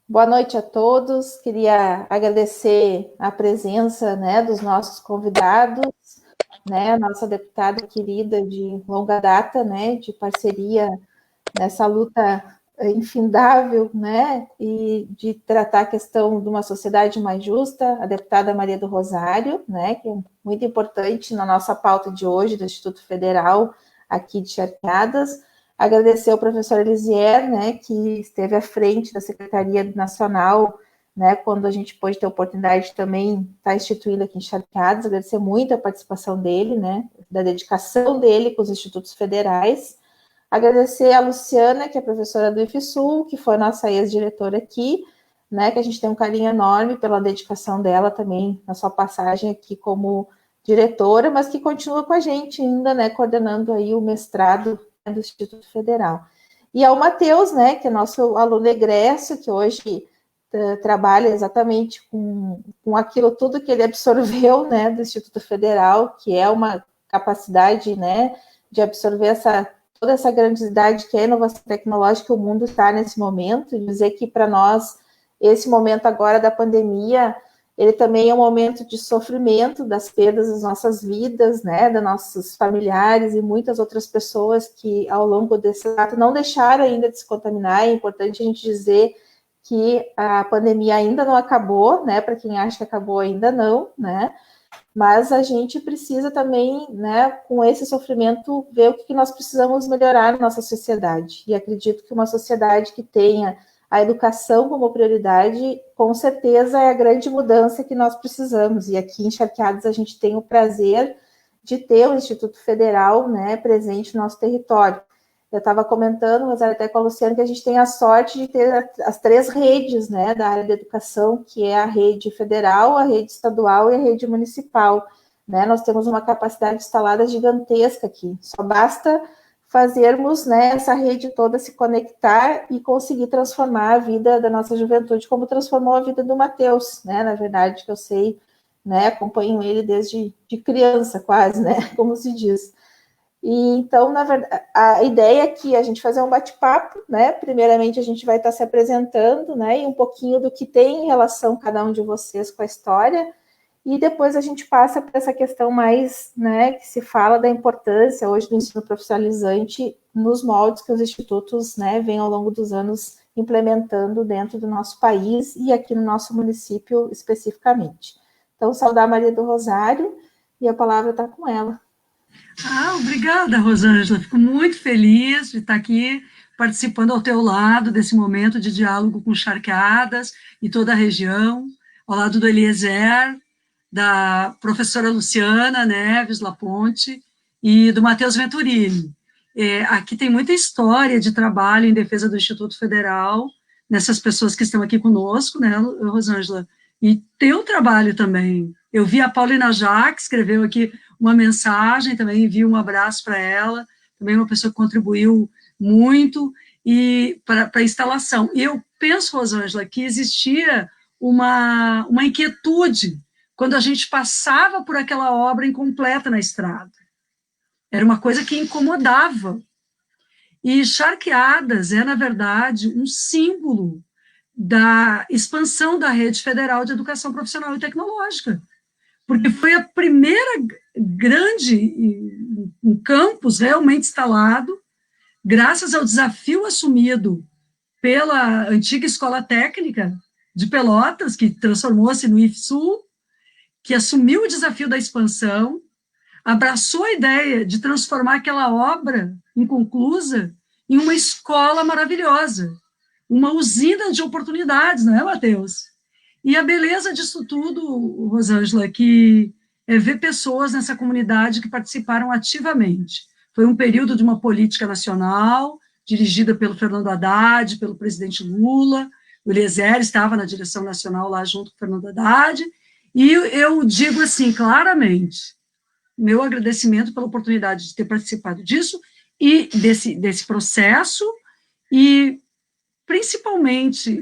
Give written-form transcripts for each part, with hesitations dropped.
Boa noite a todos. Queria agradecer a presença, né, dos nossos convidados, né, a nossa deputada querida de longa data, né, de parceria nessa luta infindável, né, e de tratar a questão de uma sociedade mais justa, a deputada Maria do Rosário, né, que é muito importante na nossa pauta de hoje do Instituto Federal aqui de Charqueadas. Agradecer ao professor Elisier, né, que esteve à frente da Secretaria Nacional, né, quando a gente pôde ter a oportunidade de também estar instituindo aqui em Charqueadas. Agradecer muito a participação dele, né, da dedicação dele com os institutos federais. Agradecer a Luciana, que é professora do IFSUL, que foi nossa ex-diretora aqui, né, que a gente tem um carinho enorme pela dedicação dela também na sua passagem aqui como diretora, mas que continua com a gente ainda, né, coordenando aí o mestrado do Instituto Federal. E ao Matheus, né, que é nosso aluno egresso, que hoje trabalha exatamente com aquilo tudo que ele absorveu, né, do Instituto Federal, que é uma capacidade, né, de absorver toda essa grandiosidade que é a inovação tecnológica que o mundo está nesse momento, dizer que para nós, esse momento agora da pandemia, ele também é um momento de sofrimento das perdas das nossas vidas, né, dos nossos familiares e muitas outras pessoas que ao longo desse ato não deixaram ainda de se contaminar. É importante a gente dizer que a pandemia ainda não acabou, né, para quem acha que acabou ainda não, né, mas a gente precisa também, né, com esse sofrimento, ver o que nós precisamos melhorar na nossa sociedade. E acredito que uma sociedade que tenha a educação como prioridade, com certeza é a grande mudança que nós precisamos. E aqui em Charqueadas a gente tem o prazer de ter o Instituto Federal, né, presente no nosso território. Eu estava comentando, mas até com a Luciana, que a gente tem a sorte de ter as três redes, né, da área da educação, que é a rede federal, a rede estadual e a rede municipal, né? Nós temos uma capacidade instalada gigantesca aqui. Só basta fazermos, né, essa rede toda se conectar e conseguir transformar a vida da nossa juventude, como transformou a vida do Matheus, né? Na verdade, que eu sei, né, acompanho ele desde de criança, quase, né, como se diz. E então, na verdade, a ideia aqui é a gente fazer um bate-papo, né? Primeiramente, a gente vai estar se apresentando, né? E um pouquinho do que tem em relação cada um de vocês com a história. E depois a gente passa para essa questão mais, né, que se fala da importância hoje do ensino profissionalizante nos moldes que os institutos, né, vêm ao longo dos anos implementando dentro do nosso país e aqui no nosso município especificamente. Então, saudar a Maria do Rosário e a palavra está com ela. Obrigada, Rosângela. Fico muito feliz de estar aqui participando ao teu lado desse momento de diálogo com Charqueadas e toda a região, ao lado do Eliezer, da professora Luciana Neves Laponte e do Matheus Venturini. Aqui tem muita história de trabalho em defesa do Instituto Federal, nessas pessoas que estão aqui conosco, né, Rosângela? E teu trabalho também. Eu vi a Paulina Jaque, escreveu aqui uma mensagem, também envio um abraço para ela, também uma pessoa que contribuiu muito e para a instalação. E eu penso, Rosângela, que existia uma inquietude quando a gente passava por aquela obra incompleta na estrada. Era uma coisa que incomodava. E Charqueadas é, na verdade, um símbolo da expansão da rede federal de educação profissional e tecnológica, porque foi a primeira grande um campus realmente instalado, graças ao desafio assumido pela antiga Escola Técnica de Pelotas, que transformou-se no IFSUL, que assumiu o desafio da expansão, abraçou a ideia de transformar aquela obra inconclusa em uma escola maravilhosa, uma usina de oportunidades, não é, Matheus? E a beleza disso tudo, Rosângela, que é ver pessoas nessa comunidade que participaram ativamente. Foi um período de uma política nacional, dirigida pelo Fernando Haddad, pelo presidente Lula, o Eliezer estava na direção nacional lá junto com o Fernando Haddad, e eu digo assim, claramente, meu agradecimento pela oportunidade de ter participado disso e desse processo, e principalmente,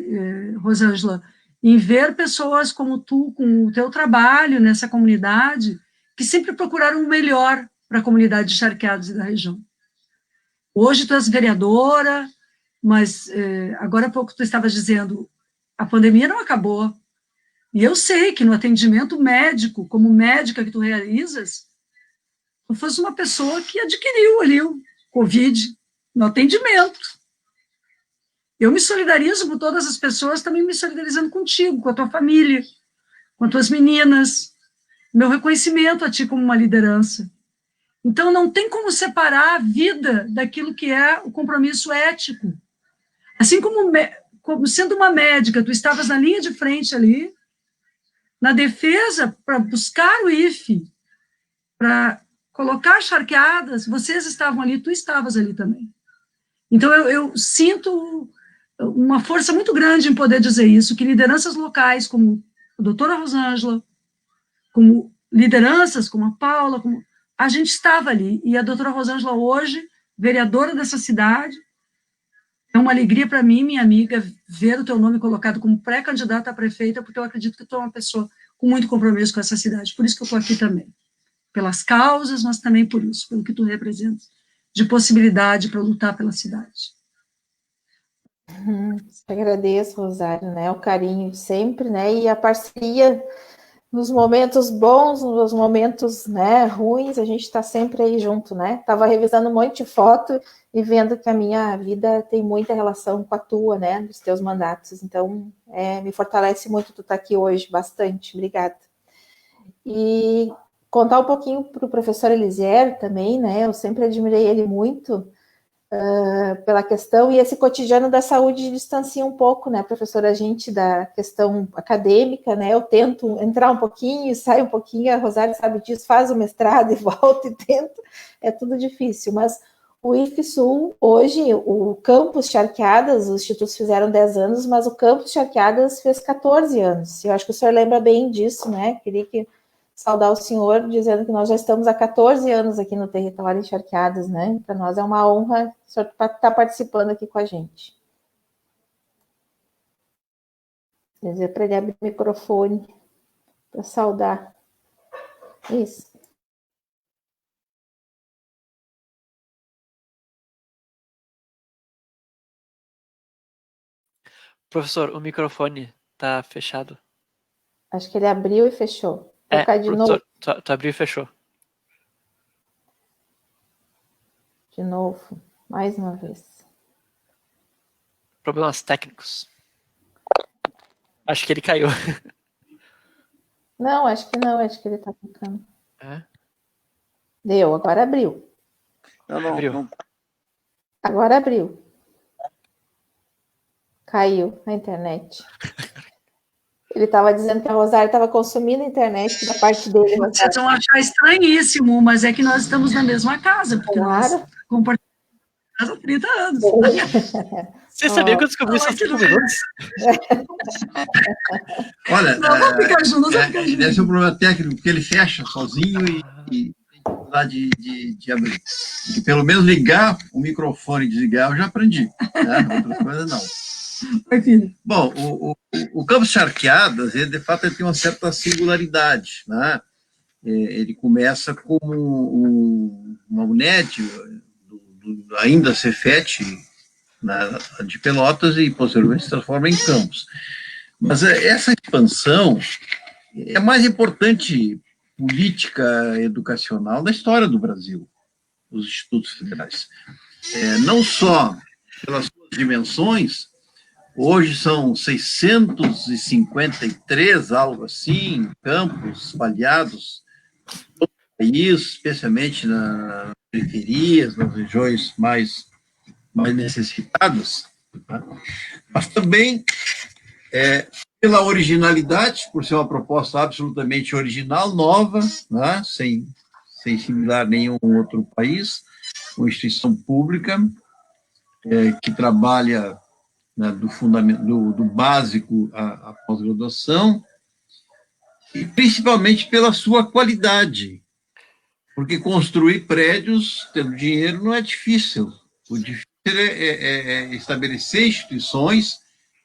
Rosângela, em ver pessoas como tu, com o teu trabalho nessa comunidade, que sempre procuraram o melhor para a comunidade de Charqueadas e da região. Hoje tu és vereadora, mas agora há pouco tu estavas dizendo, A pandemia não acabou. E eu sei que no atendimento médico, como médica que tu realizas, tu fosse uma pessoa que adquiriu ali o Covid no atendimento. Eu me solidarizo com todas as pessoas, também me solidarizando contigo, com a tua família, com as tuas meninas, meu reconhecimento a ti como uma liderança. Então, não tem como separar a vida daquilo que é o compromisso ético. Assim como sendo uma médica, tu estavas na linha de frente ali, na defesa para buscar o IFE, para colocar charqueadas, vocês estavam ali, tu estavas ali também. Então, eu sinto uma força muito grande em poder dizer isso, que lideranças locais, como a doutora Rosângela, como lideranças como a Paula, a gente estava ali, e a doutora Rosângela hoje, vereadora dessa cidade, é uma alegria para mim, minha amiga, ver o teu nome colocado como pré-candidata a prefeita, porque eu acredito que tu é uma pessoa com muito compromisso com essa cidade, por isso que eu estou aqui também, pelas causas, mas também por isso, pelo que tu representa, de possibilidade para lutar pela cidade. Agradeço, Rosário, né, o carinho sempre, né, e a parceria nos momentos bons, nos momentos, né, ruins, a gente está sempre aí junto, né? Estava revisando um monte de foto e vendo que a minha vida tem muita relação com a tua, né, dos teus mandatos. Então, me fortalece muito tu estar aqui hoje, bastante. Obrigada. E contar um pouquinho para o professor Elisier também, né? Eu sempre admirei ele muito, pela questão, e esse cotidiano da saúde distancia um pouco, né, professora, a gente da questão acadêmica, né, eu tento entrar um pouquinho, saio um pouquinho, a Rosário sabe disso, faz o mestrado e volta e tenta, é tudo difícil, mas o IFSUL, hoje, o campus Charqueadas, os institutos fizeram 10 anos, mas o campus Charqueadas fez 14 anos, eu acho que o senhor lembra bem disso, né, queria que saudar o senhor, dizendo que nós já estamos há 14 anos aqui no território Encharqueadas, né? Para nós é uma honra o senhor estar participando aqui com a gente. Quer dizer, para ele abrir o microfone, para saudar. Isso. Professor, o microfone está fechado. Acho que ele abriu e fechou. Vou tocar de novo. Tu abriu e fechou. De novo, mais uma vez. Problemas técnicos. Acho que ele caiu. Não, acho que não, acho que ele está tocando. É? Deu, agora abriu. Abriu. Agora abriu. Caiu a internet. Ele estava dizendo que a Rosário estava consumindo a internet da parte dele. Vocês vão achar estranhíssimo, mas é que nós estamos na mesma casa, porque nós compartilhamos a casa há 30 anos. Você sabia que eu descobri isso há 5 minutos? Olha, não ficar junto, deve ser um problema técnico, porque ele fecha sozinho e tem dificuldade de abrir. E pelo menos ligar o microfone e desligar eu já aprendi. Né? Outras coisas não. Bom, o Campus Charqueadas, ele, de fato, ele tem uma certa singularidade. Né? Ele começa como uma UNED, ainda Cefet, de Pelotas, e posteriormente se transforma em campus. Mas essa expansão é a mais importante política educacional da história do Brasil, os institutos federais. Não só pelas suas dimensões, hoje são 653, algo assim, campos espalhados no país, especialmente nas periferias, nas regiões mais necessitadas, tá? Mas também pela originalidade, por ser uma proposta absolutamente original, nova, né? sem similar nenhum outro país, uma instituição pública que trabalha, né, do básico à pós-graduação, e principalmente pela sua qualidade, porque construir prédios tendo dinheiro não é difícil. O difícil é estabelecer instituições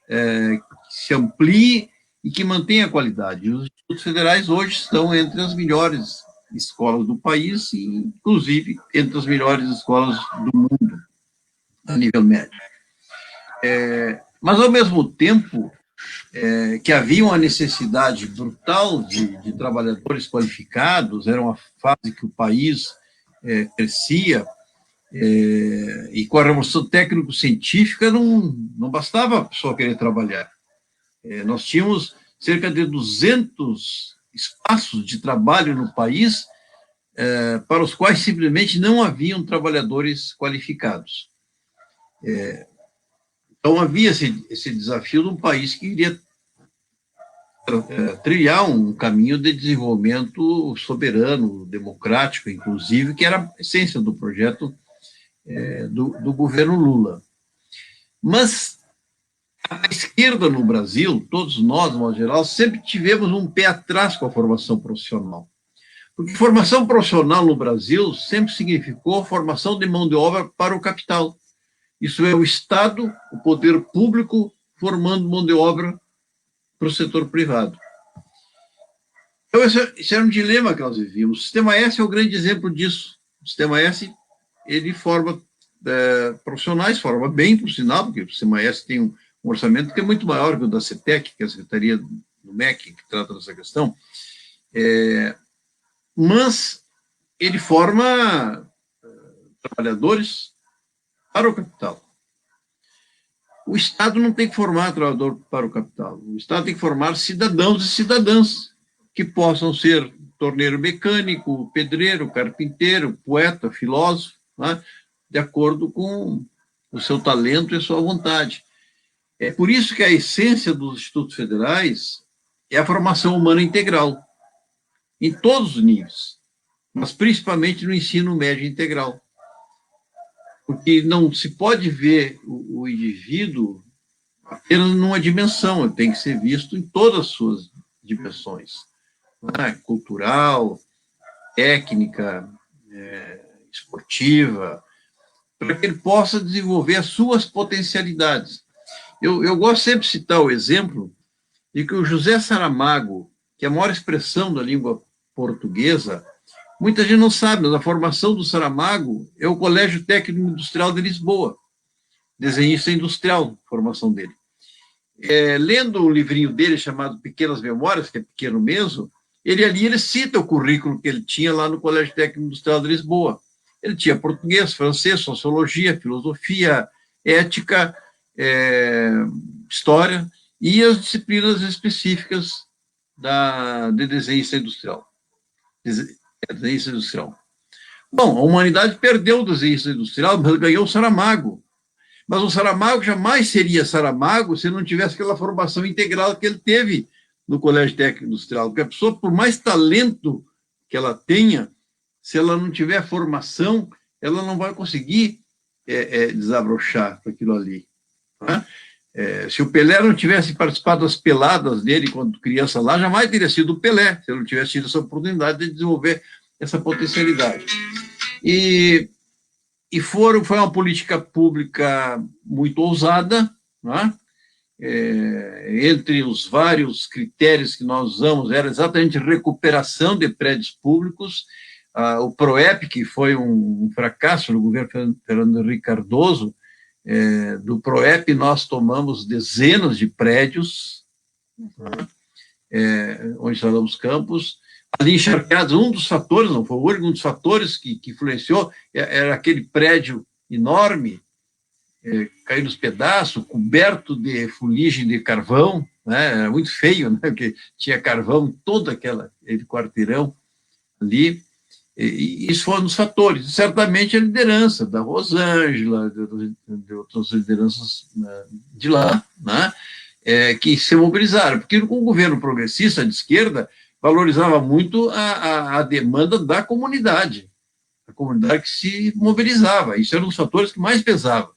que se ampliem e que mantenham a qualidade. Os institutos federais hoje estão entre as melhores escolas do país, e inclusive entre as melhores escolas do mundo, a nível médio. Mas, ao mesmo tempo, que havia uma necessidade brutal de trabalhadores qualificados, era uma fase que o país crescia, e com a revolução técnico-científica não bastava a pessoa querer trabalhar. Nós tínhamos cerca de 200 espaços de trabalho no país para os quais simplesmente não haviam trabalhadores qualificados. Então, havia esse desafio de um país que iria trilhar um caminho de desenvolvimento soberano, democrático, inclusive, que era a essência do projeto do governo Lula. Mas a esquerda no Brasil, todos nós, de modo geral, sempre tivemos um pé atrás com a formação profissional. Porque formação profissional no Brasil sempre significou formação de mão de obra para o capital. Isso é o Estado, o poder público, formando mão de obra para o setor privado. Então, esse era um dilema que nós vivíamos. O Sistema S é o grande exemplo disso. O Sistema S, ele forma profissionais, forma bem, por sinal, porque o Sistema S tem um orçamento que é muito maior que o da CETEC, que é a Secretaria do MEC, que trata dessa questão, mas ele forma trabalhadores para o capital. O Estado não tem que formar trabalhador para o capital. O Estado tem que formar cidadãos e cidadãs que possam ser torneiro mecânico, pedreiro, carpinteiro, poeta, filósofo, né, de acordo com o seu talento e a sua vontade. É por isso que a essência dos institutos federais é a formação humana integral, em todos os níveis, mas principalmente no ensino médio integral. Porque não se pode ver o indivíduo apenas numa dimensão, ele tem que ser visto em todas as suas dimensões, né? Cultural, técnica, esportiva, para que ele possa desenvolver as suas potencialidades. Eu gosto sempre de citar o exemplo de que o José Saramago, que é a maior expressão da língua portuguesa, muita gente não sabe, mas a formação do Saramago é o Colégio Técnico Industrial de Lisboa, desenhista industrial, a formação dele. Lendo um livrinho dele chamado Pequenas Memórias, que é pequeno mesmo, ele cita o currículo que ele tinha lá no Colégio Técnico Industrial de Lisboa. Ele tinha português, francês, sociologia, filosofia, ética, história e as disciplinas específicas de desenhista industrial. Desenhista industrial. Bom, a humanidade perdeu o desenhista industrial, mas ganhou o Saramago. Mas o Saramago jamais seria Saramago se não tivesse aquela formação integral que ele teve no Colégio Técnico Industrial. Porque a pessoa, por mais talento que ela tenha, se ela não tiver formação, ela não vai conseguir desabrochar com aquilo ali. Né? Se o Pelé não tivesse participado das peladas dele quando criança lá, jamais teria sido o Pelé, se ele não tivesse tido essa oportunidade de desenvolver essa potencialidade. E foi uma política pública muito ousada, né? Entre os vários critérios que nós usamos, era exatamente recuperação de prédios públicos. O PROEP, que foi um fracasso no governo Fernando Henrique Cardoso, do PROEP nós tomamos dezenas de prédios, onde instalamos campos, ali encharcados. Um dos fatores, não foi o único, um dos fatores que influenciou, era aquele prédio enorme, cair nos pedaços, coberto de fuligem de carvão, né? Era muito feio, né? Porque tinha carvão em todo aquele quarteirão ali. E isso foi um dos fatores. Certamente a liderança da Rosângela, de outras lideranças de lá, né? Que se mobilizaram, porque com o governo progressista de esquerda valorizava muito a demanda da comunidade, a comunidade que se mobilizava. Isso era um dos fatores que mais pesava.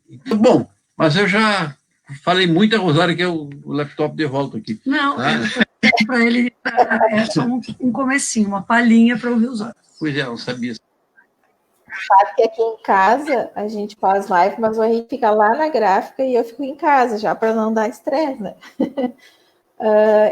Então, bom, mas eu já falei muito, a Rosário, que é o laptop de volta aqui. Não, para ele é só um comecinho, uma palhinha para ouvir os outros. Pois é, eu não sabia. Sabe que aqui em casa a gente faz live, mas o Henrique fica lá na gráfica e eu fico em casa, já para não dar estresse, né?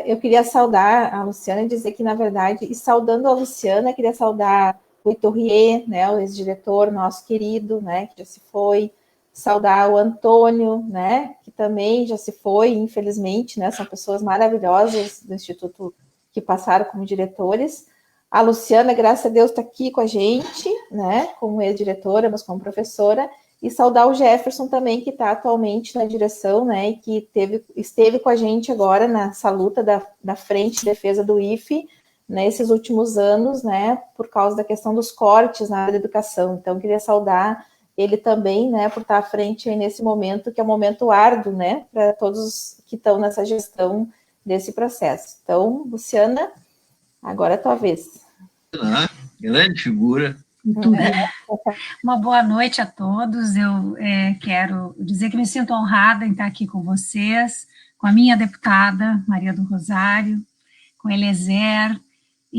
Eu queria saudar a Luciana e dizer que, na verdade, e saudando a Luciana, queria saudar o Heitor Rie, né, o ex-diretor nosso querido, né, que já se foi, saudar o Antônio, né, que também já se foi, infelizmente, né, são pessoas maravilhosas do Instituto que passaram como diretores. A Luciana, graças a Deus, está aqui com a gente, né, como ex-diretora, mas como professora, e saudar o Jefferson também, que está atualmente na direção, né, e que esteve com a gente agora nessa luta da frente de defesa do IFE, nesses últimos anos, né, por causa da questão dos cortes na área da educação. Então, queria saudar ele também, né, por estar à frente aí nesse momento, que é um momento árduo, né, para todos que estão nessa gestão desse processo. Então, Luciana, agora é a tua vez. Grande figura. Uma boa noite a todos. Eu quero dizer que me sinto honrada em estar aqui com vocês, com a minha deputada, Maria do Rosário, com Eliezer,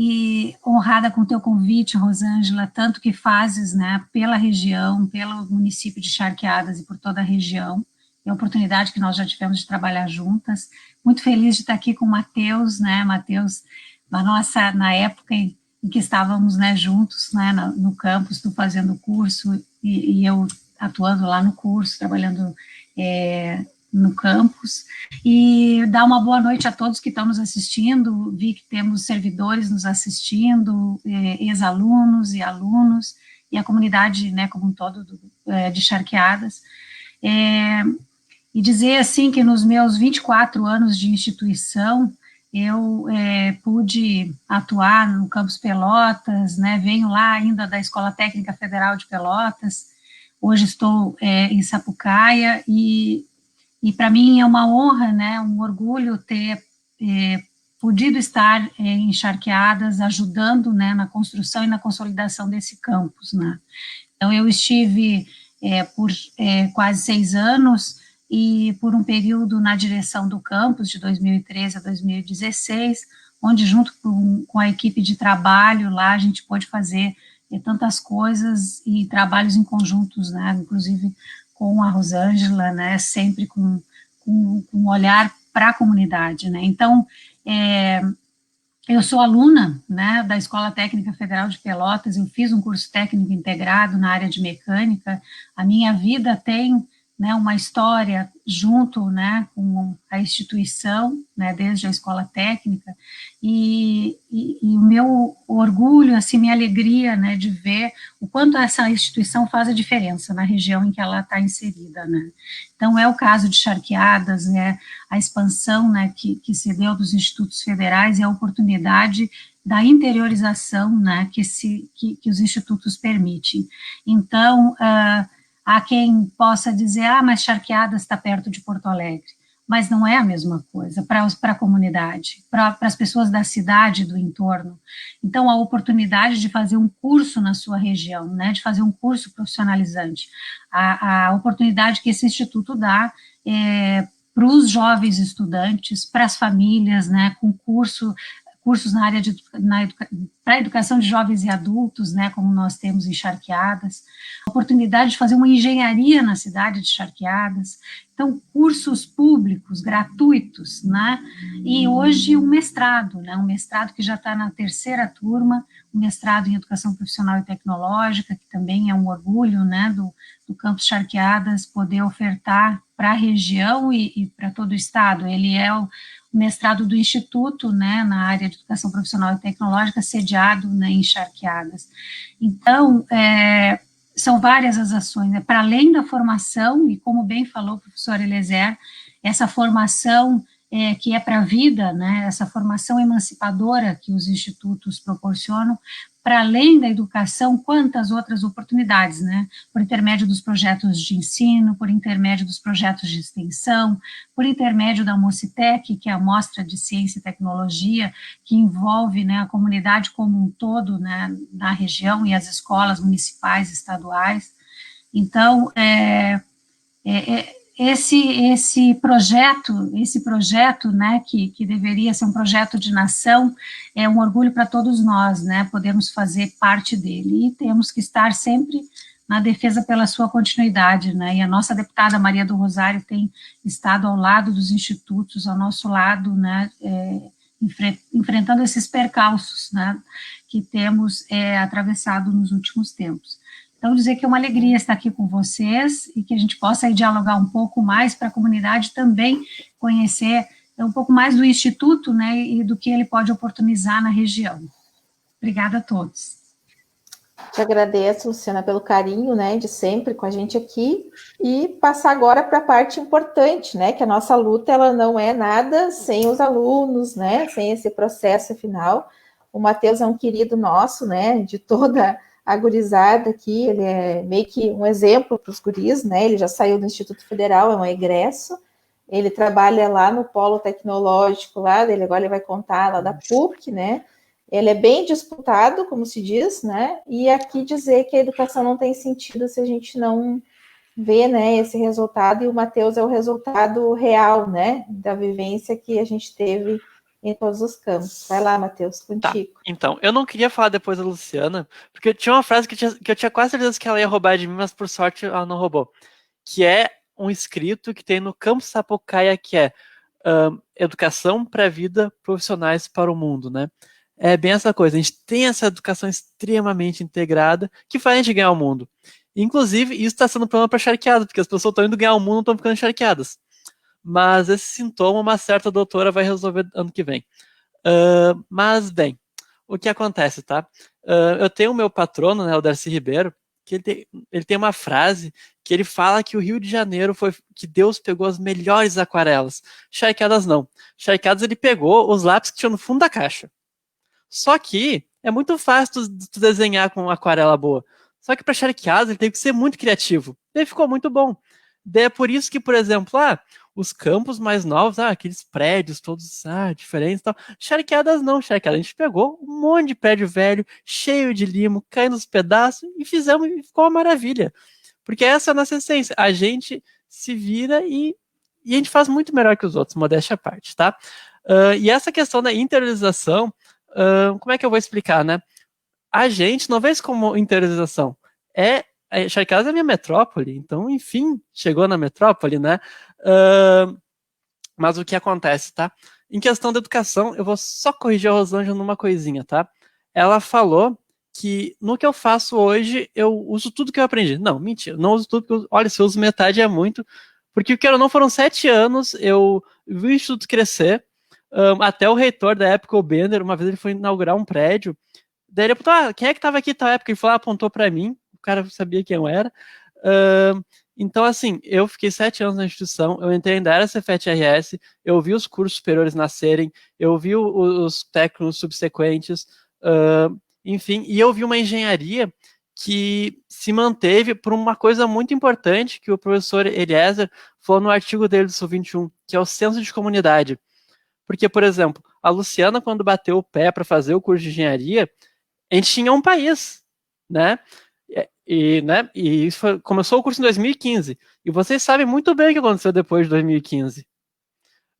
e honrada com o teu convite, Rosângela, tanto que fazes, né, pela região, pelo município de Charqueadas e por toda a região, e a oportunidade que nós já tivemos de trabalhar juntas. Muito feliz de estar aqui com o Matheus, né, Matheus, na época em que estávamos, né, juntos, né, no campus, tu fazendo o curso e eu atuando lá no curso, trabalhando no campus, e dar uma boa noite a todos que estão nos assistindo. Vi que temos servidores nos assistindo, ex-alunos e alunos, e a comunidade, né, como um todo de Charqueadas, e dizer, assim, que nos meus 24 anos de instituição, eu pude atuar no campus Pelotas, né, venho lá ainda da Escola Técnica Federal de Pelotas, hoje estou em Sapucaia, e para mim é uma honra, né, um orgulho ter podido estar em Charqueadas, ajudando, né, na construção e na consolidação desse campus, né. Então, eu estive por quase 6 anos, e por um período na direção do campus, de 2013 a 2016, onde junto com a equipe de trabalho lá, a gente pôde fazer tantas coisas e trabalhos em conjuntos, né, inclusive com a Rosângela, né, sempre com um olhar para a comunidade, né. Então, eu sou aluna, né, da Escola Técnica Federal de Pelotas, eu fiz um curso técnico integrado na área de mecânica, a minha vida tem, né, uma história junto, né, com a instituição, né, desde a escola técnica, e o meu orgulho, assim, minha alegria, né, de ver o quanto essa instituição faz a diferença na região em que ela está inserida, né. Então, é o caso de Charqueadas, né, a expansão, né, que se deu dos institutos federais e a oportunidade da interiorização, né, que os institutos permitem. Então, há quem possa dizer, mas Charqueadas está perto de Porto Alegre, mas não é a mesma coisa para a comunidade, para as pessoas da cidade e do entorno. Então, a oportunidade de fazer um curso na sua região, né, de fazer um curso profissionalizante, a oportunidade que esse instituto dá para os jovens estudantes, para as famílias, né, com cursos na área para a educação de jovens e adultos, né, como nós temos em Charqueadas, a oportunidade de fazer uma engenharia na cidade de Charqueadas, então, cursos públicos, gratuitos, né, e hoje um mestrado, né, um mestrado que já está na 3ª turma, um mestrado em Educação Profissional e Tecnológica, que também é um orgulho, né, do campus Charqueadas poder ofertar para a região e para todo o estado. Ele é o mestrado do Instituto, né, na área de Educação Profissional e Tecnológica, sediado, né, em Charqueadas. Então, são várias as ações, né, para além da formação, e como bem falou o professor Eliezer, essa formação que é para a vida, né, essa formação emancipadora que os institutos proporcionam, para além da educação, quantas outras oportunidades, né, por intermédio dos projetos de ensino, por intermédio dos projetos de extensão, por intermédio da Mocitec, que é a Mostra de Ciência e Tecnologia, que envolve, né, a comunidade como um todo, né, na região e as escolas municipais, estaduais. Então, esse projeto, né, que deveria ser um projeto de nação, é um orgulho para todos nós, né, podermos fazer parte dele, e temos que estar sempre na defesa pela sua continuidade, né, e a nossa deputada Maria do Rosário tem estado ao lado dos institutos, ao nosso lado, né, enfrentando esses percalços, né, que temos atravessado nos últimos tempos. Então, dizer que é uma alegria estar aqui com vocês e que a gente possa aí dialogar um pouco mais para a comunidade também conhecer um pouco mais do Instituto, né, e do que ele pode oportunizar na região. Obrigada a todos. Te agradeço, Luciana, pelo carinho, né, de sempre com a gente aqui, e passar agora para a parte importante, né, que a nossa luta, ela não é nada sem os alunos, né, sem esse processo final. O Matheus é um querido nosso, né, de toda a gurizada aqui, ele é meio que um exemplo para os guris, né, ele já saiu do Instituto Federal, é um egresso, ele trabalha lá no polo tecnológico, lá dele, agora ele vai contar lá da PUC, né, ele é bem disputado, como se diz, né? E aqui dizer que a educação não tem sentido se a gente não vê, né, esse resultado, e o Matheus é o resultado real, né, da vivência que a gente teve em todos os campos. Vai lá, Matheus, contigo. Tá, então, eu não queria falar depois da Luciana, porque tinha uma frase que eu tinha quase certeza que ela ia roubar de mim, mas por sorte ela não roubou, que é um escrito que tem no Campus Sapucaia, que é educação para a vida, profissionais para o mundo, né? É bem essa coisa, a gente tem essa educação extremamente integrada que faz a gente ganhar o mundo. Inclusive, isso está sendo um problema para charqueadas, porque as pessoas estão indo ganhar o mundo e não estão ficando charqueadas. Mas esse sintoma, uma certa doutora vai resolver ano que vem. Mas, bem, o que acontece, tá? Eu tenho o meu patrono, né, o Darcy Ribeiro, que ele tem uma frase que ele fala que o Rio de Janeiro foi que Deus pegou as melhores aquarelas. Charqueadas não. Charqueadas ele pegou os lápis que tinham no fundo da caixa. Só que é muito fácil tu desenhar com aquarela boa. Só que para charqueadas ele teve que ser muito criativo. Daí ficou muito bom. Daí é por isso que, por exemplo, os campos mais novos, aqueles prédios todos diferentes e tal. Charqueadas não, charqueadas. A gente pegou um monte de prédio velho, cheio de limo, caindo nos pedaços e fizemos e ficou uma maravilha. Porque essa é a nossa essência. A gente se vira e a gente faz muito melhor que os outros, modéstia à parte, tá? E essa questão da interiorização, como é que eu vou explicar, né? A gente não vê isso como interiorização. Charqueadas é a minha metrópole, então, enfim, chegou na metrópole, né? Mas o que acontece, tá? Em questão da educação, eu vou só corrigir a Rosângela numa coisinha, tá? Ela falou que no que eu faço hoje, eu uso tudo que eu aprendi. Não, mentira, não uso tudo, porque olha, se eu uso metade é muito, porque o que eu não foram 7 anos, eu vi o Instituto crescer, até o reitor da época, o Bender, uma vez ele foi inaugurar um prédio, daí ele apontou, quem é que estava aqui tal época? Ele falou, apontou para mim, o cara sabia quem eu era. Então, assim, eu fiquei 7 anos na instituição, eu entrei da Cefet-RS, eu vi os cursos superiores nascerem, eu vi os técnicos subsequentes, enfim, e eu vi uma engenharia que se manteve por uma coisa muito importante que o professor Eliezer falou no artigo dele do Sul 21, que é o senso de comunidade. Porque, por exemplo, a Luciana, quando bateu o pé para fazer o curso de engenharia, a gente tinha um país, né? E isso começou o curso em 2015. E vocês sabem muito bem o que aconteceu depois de 2015.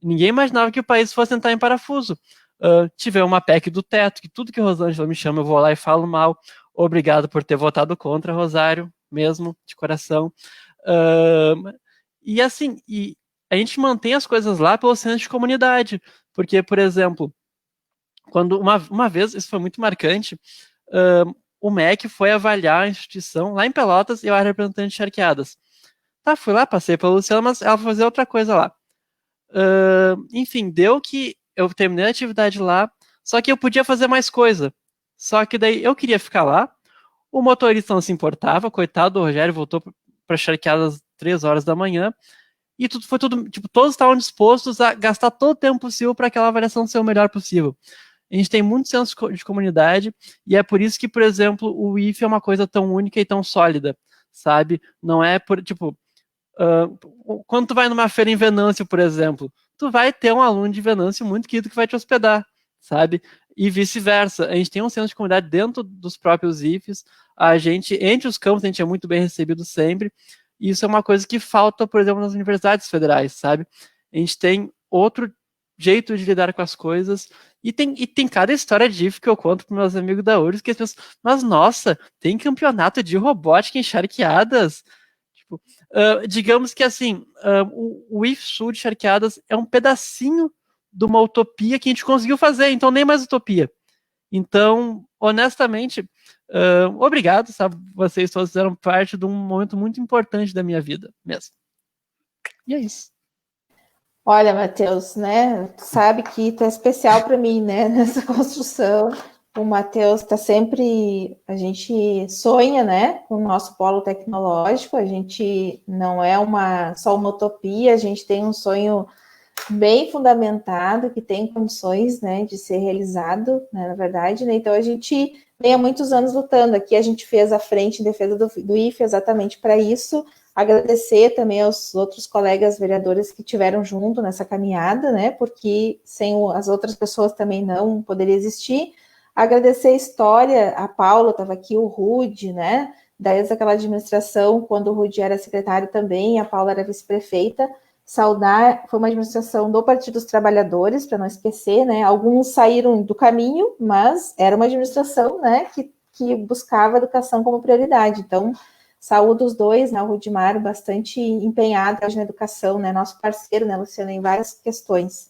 Ninguém imaginava que o país fosse entrar em parafuso. Tivemos uma PEC do teto, que tudo que a Rosângela me chama, eu vou lá e falo mal. Obrigado por ter votado contra, Rosário, mesmo, de coração. E assim, a gente mantém as coisas lá pelo senso de comunidade. Porque, por exemplo, quando uma vez, isso foi muito marcante, o MEC foi avaliar a instituição lá em Pelotas e eu era representante de Charqueadas. Tá, fui lá, passei pela Luciana, mas ela foi fazer outra coisa lá. Enfim, deu que eu terminei a atividade lá, só que eu podia fazer mais coisa. Só que daí eu queria ficar lá, o motorista não se importava, coitado do Rogério, voltou para Charqueadas às 3 horas da manhã, e foi tudo, tipo, todos estavam dispostos a gastar todo o tempo possível para aquela avaliação ser o melhor possível. A gente tem muito senso de comunidade, e é por isso que, por exemplo, o IFE é uma coisa tão única e tão sólida, sabe? Não é por, tipo, quando tu vai numa feira em Venâncio, por exemplo, tu vai ter um aluno de Venâncio muito querido que vai te hospedar, sabe? E vice-versa. A gente tem um senso de comunidade dentro dos próprios IFES, a gente, entre os campos, a gente é muito bem recebido sempre, e isso é uma coisa que falta, por exemplo, nas universidades federais, sabe? A gente tem outro jeito de lidar com as coisas, e tem cada história de IFE que eu conto para meus amigos da URGS, que as pessoas, mas nossa, tem campeonato de robótica em Charqueadas. Tipo, digamos que assim, o IFE Sul de Charqueadas é um pedacinho de uma utopia que a gente conseguiu fazer, então nem mais utopia. Então, honestamente, obrigado, sabe? Vocês todos fizeram parte de um momento muito importante da minha vida mesmo. E é isso. Olha, Matheus, né? Tu sabe que tu é especial para mim, né? Nessa construção. O Matheus está sempre. A gente sonha, né? Com o nosso polo tecnológico. A gente não é só uma utopia. A gente tem um sonho bem fundamentado que tem condições, né, de ser realizado, né, na verdade, né? Então a gente vem há muitos anos lutando. Aqui a gente fez a frente em defesa do IFE exatamente para isso. Agradecer também aos outros colegas vereadores que tiveram junto nessa caminhada, né? Porque sem as outras pessoas também não poderia existir. Agradecer a história, a Paula estava aqui, o Rude, né? Desde aquela administração, quando o Rude era secretário também, a Paula era vice-prefeita. Saudar, foi uma administração do Partido dos Trabalhadores, para não esquecer, né? Alguns saíram do caminho, mas era uma administração, né, que buscava a educação como prioridade. Então, saúdo os dois, né, o Rudimar bastante empenhado na educação, né, nosso parceiro, né, Luciana, em várias questões.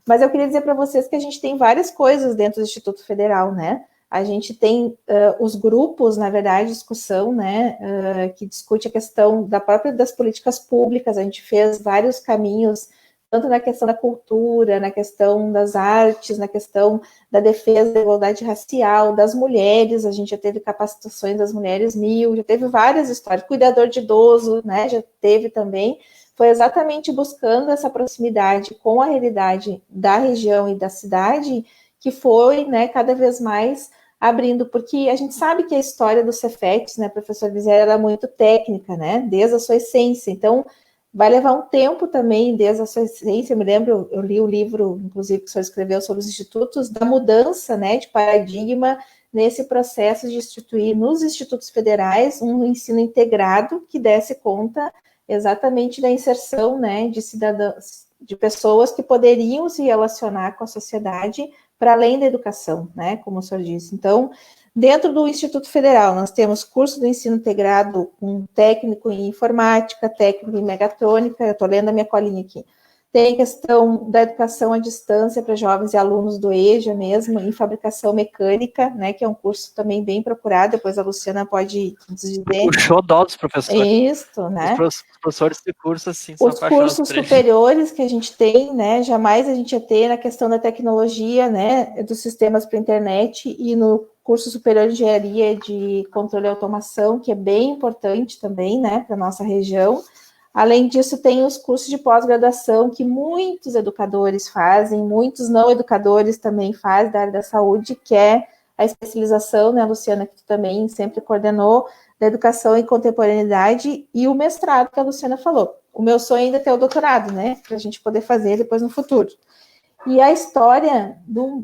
Mas eu queria dizer para vocês que a gente tem várias coisas dentro do Instituto Federal, né? A gente tem os grupos, na verdade, discussão, né, que discute a questão das políticas públicas. A gente fez vários caminhos, tanto na questão da cultura, na questão das artes, na questão da defesa da igualdade racial, das mulheres. A gente já teve capacitações das mulheres 1000, já teve várias histórias. Cuidador de idoso, né, já teve também. Foi exatamente buscando essa proximidade com a realidade da região e da cidade que foi, né, cada vez mais abrindo, porque a gente sabe que a história do Cefetes, né, professor Vizera, era muito técnica, né, desde a sua essência. Então, vai levar um tempo também, desde a sua essência. Eu me lembro, eu li o livro, inclusive, que o senhor escreveu sobre os institutos, da mudança, né, de paradigma nesse processo de instituir nos institutos federais um ensino integrado que desse conta exatamente da inserção, né, de cidadãos, de pessoas que poderiam se relacionar com a sociedade para além da educação, né, como o senhor disse. Então, dentro do Instituto Federal, nós temos curso do ensino integrado com técnico em informática, técnico em mecatrônica, eu estou lendo a minha colinha aqui. Tem a questão da educação à distância para jovens e alunos do EJA mesmo, em fabricação mecânica, né, que é um curso também bem procurado, depois a Luciana pode dizer. O xodó dos professores. Isso, né? Os professores de curso, assim, são os cursos superiores que a gente tem, né, jamais a gente ia ter na questão da tecnologia, né, dos sistemas para a internet, e no curso superior de engenharia de controle e automação, que é bem importante também, né, para a nossa região. Além disso, tem os cursos de pós-graduação que muitos educadores fazem, muitos não educadores também fazem da área da saúde, que é a especialização, né, Luciana, que tu também sempre coordenou, da educação em contemporaneidade, e o mestrado que a Luciana falou. O meu sonho ainda é ter o doutorado, né, para a gente poder fazer depois no futuro. E a história do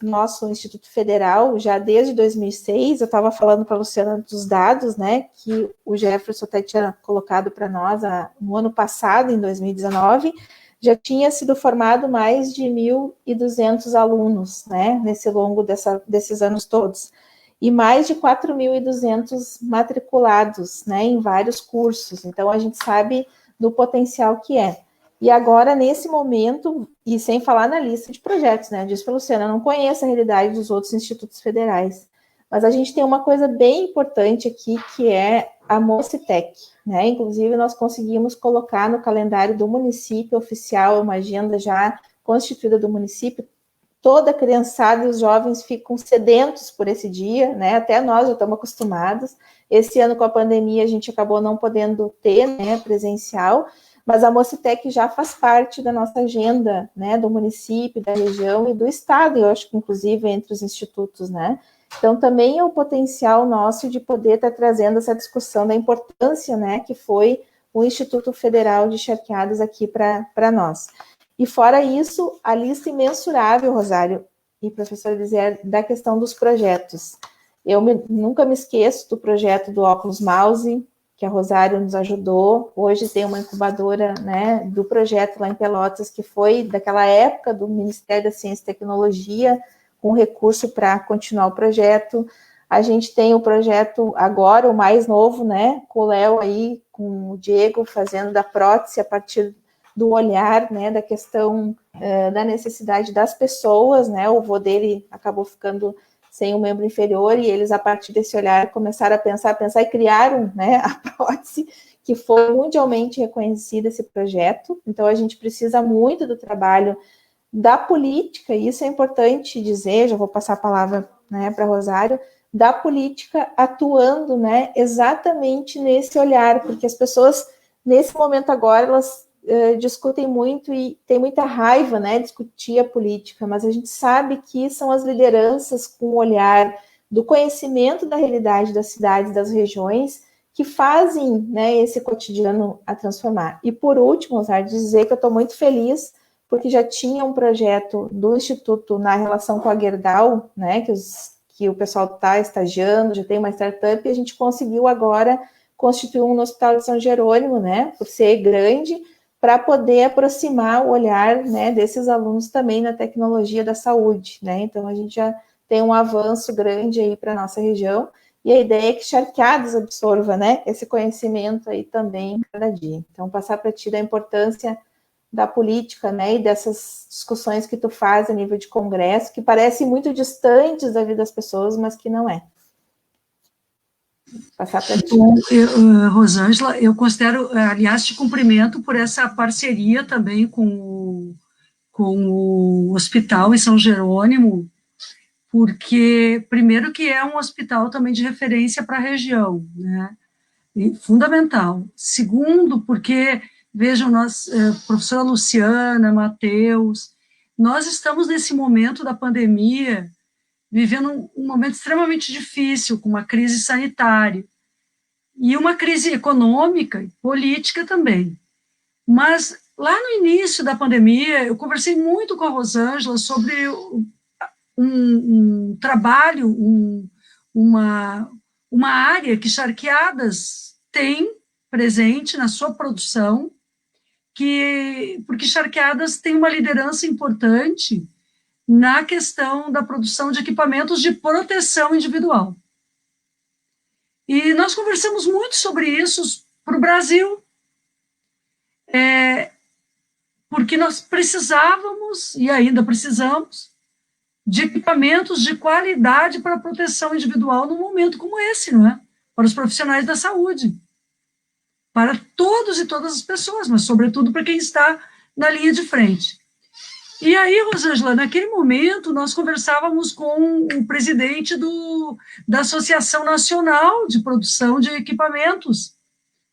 nosso Instituto Federal, já desde 2006, eu estava falando para a Luciana dos dados, né, que o Jefferson até tinha colocado para nós no ano passado, em 2019, já tinha sido formado mais de 1.200 alunos, né, nesse longo desses anos todos, e mais de 4.200 matriculados, né, em vários cursos. Então, a gente sabe do potencial que é. E agora, nesse momento, e sem falar na lista de projetos, né? Eu disse para a Luciana, eu não conheço a realidade dos outros institutos federais, mas a gente tem uma coisa bem importante aqui, que é a Mocitec, né? Inclusive, nós conseguimos colocar no calendário do município oficial, uma agenda já constituída do município. Toda a criançada e os jovens ficam sedentos por esse dia, né? Até nós já estamos acostumados. Esse ano, com a pandemia, a gente acabou não podendo ter, né, presencial, mas a Mocitec já faz parte da nossa agenda, né, do município, da região e do estado, eu acho que inclusive entre os institutos, né? Então também é o potencial nosso de poder estar trazendo essa discussão da importância, né, que foi o Instituto Federal de Charqueadas aqui para nós. E fora isso, a lista imensurável, Rosário e professor Vizier, da questão dos projetos. Eu nunca me esqueço do projeto do óculos mouse, que a Rosário nos ajudou. Hoje tem uma incubadora, né, do projeto lá em Pelotas, que foi daquela época do Ministério da Ciência e Tecnologia, com recurso para continuar o projeto. A gente tem o projeto agora, o mais novo, né, com o Léo aí, com o Diego, fazendo da prótese a partir do olhar, né, da questão da necessidade das pessoas, né, o vô dele acabou ficando sem um membro inferior, e eles, a partir desse olhar, começaram a pensar e criaram, né, a prótese, que foi mundialmente reconhecida, esse projeto. Então, a gente precisa muito do trabalho da política, e isso é importante dizer, já vou passar a palavra, né, para Rosário, da política atuando, né, exatamente nesse olhar, porque as pessoas, nesse momento agora, elas discutem muito e tem muita raiva, né, discutir a política, mas a gente sabe que são as lideranças com o olhar do conhecimento da realidade das cidades, das regiões, que fazem, né, esse cotidiano a transformar. E por último, Rosário, dizer que eu estou muito feliz, porque já tinha um projeto do Instituto na relação com a Gerdau, né, que o pessoal está estagiando, já tem uma startup, e a gente conseguiu agora constituir um no Hospital de São Jerônimo, né, por ser grande, para poder aproximar o olhar, né, desses alunos também na tecnologia da saúde, né, então a gente já tem um avanço grande aí para a nossa região, e a ideia é que Charqueadas absorva, né, esse conhecimento aí também cada dia. Então, passar para ti da importância da política, né, e dessas discussões que tu faz a nível de congresso, que parecem muito distantes da vida das pessoas, mas que não é. Passar para ti. Bom, Rosângela, eu considero, aliás, te cumprimento por essa parceria também com o Hospital em São Jerônimo, porque, primeiro, que é um hospital também de referência para a região, né, fundamental. Segundo, porque, vejam, nós, professora Luciana, Matheus, nós estamos nesse momento da pandemia, vivendo um momento extremamente difícil, com uma crise sanitária, e uma crise econômica e política também. Mas, lá no início da pandemia, eu conversei muito com a Rosângela sobre um trabalho, uma área que Charqueadas tem presente na sua produção, porque Charqueadas tem uma liderança importante na questão da produção de equipamentos de proteção individual. E nós conversamos muito sobre isso para o Brasil, porque nós precisávamos, e ainda precisamos, de equipamentos de qualidade para proteção individual num momento como esse, não é? Para os profissionais da saúde, para todos e todas as pessoas, mas sobretudo para quem está na linha de frente. E aí, Rosângela, naquele momento, nós conversávamos com o presidente da Associação Nacional de Produção de Equipamentos,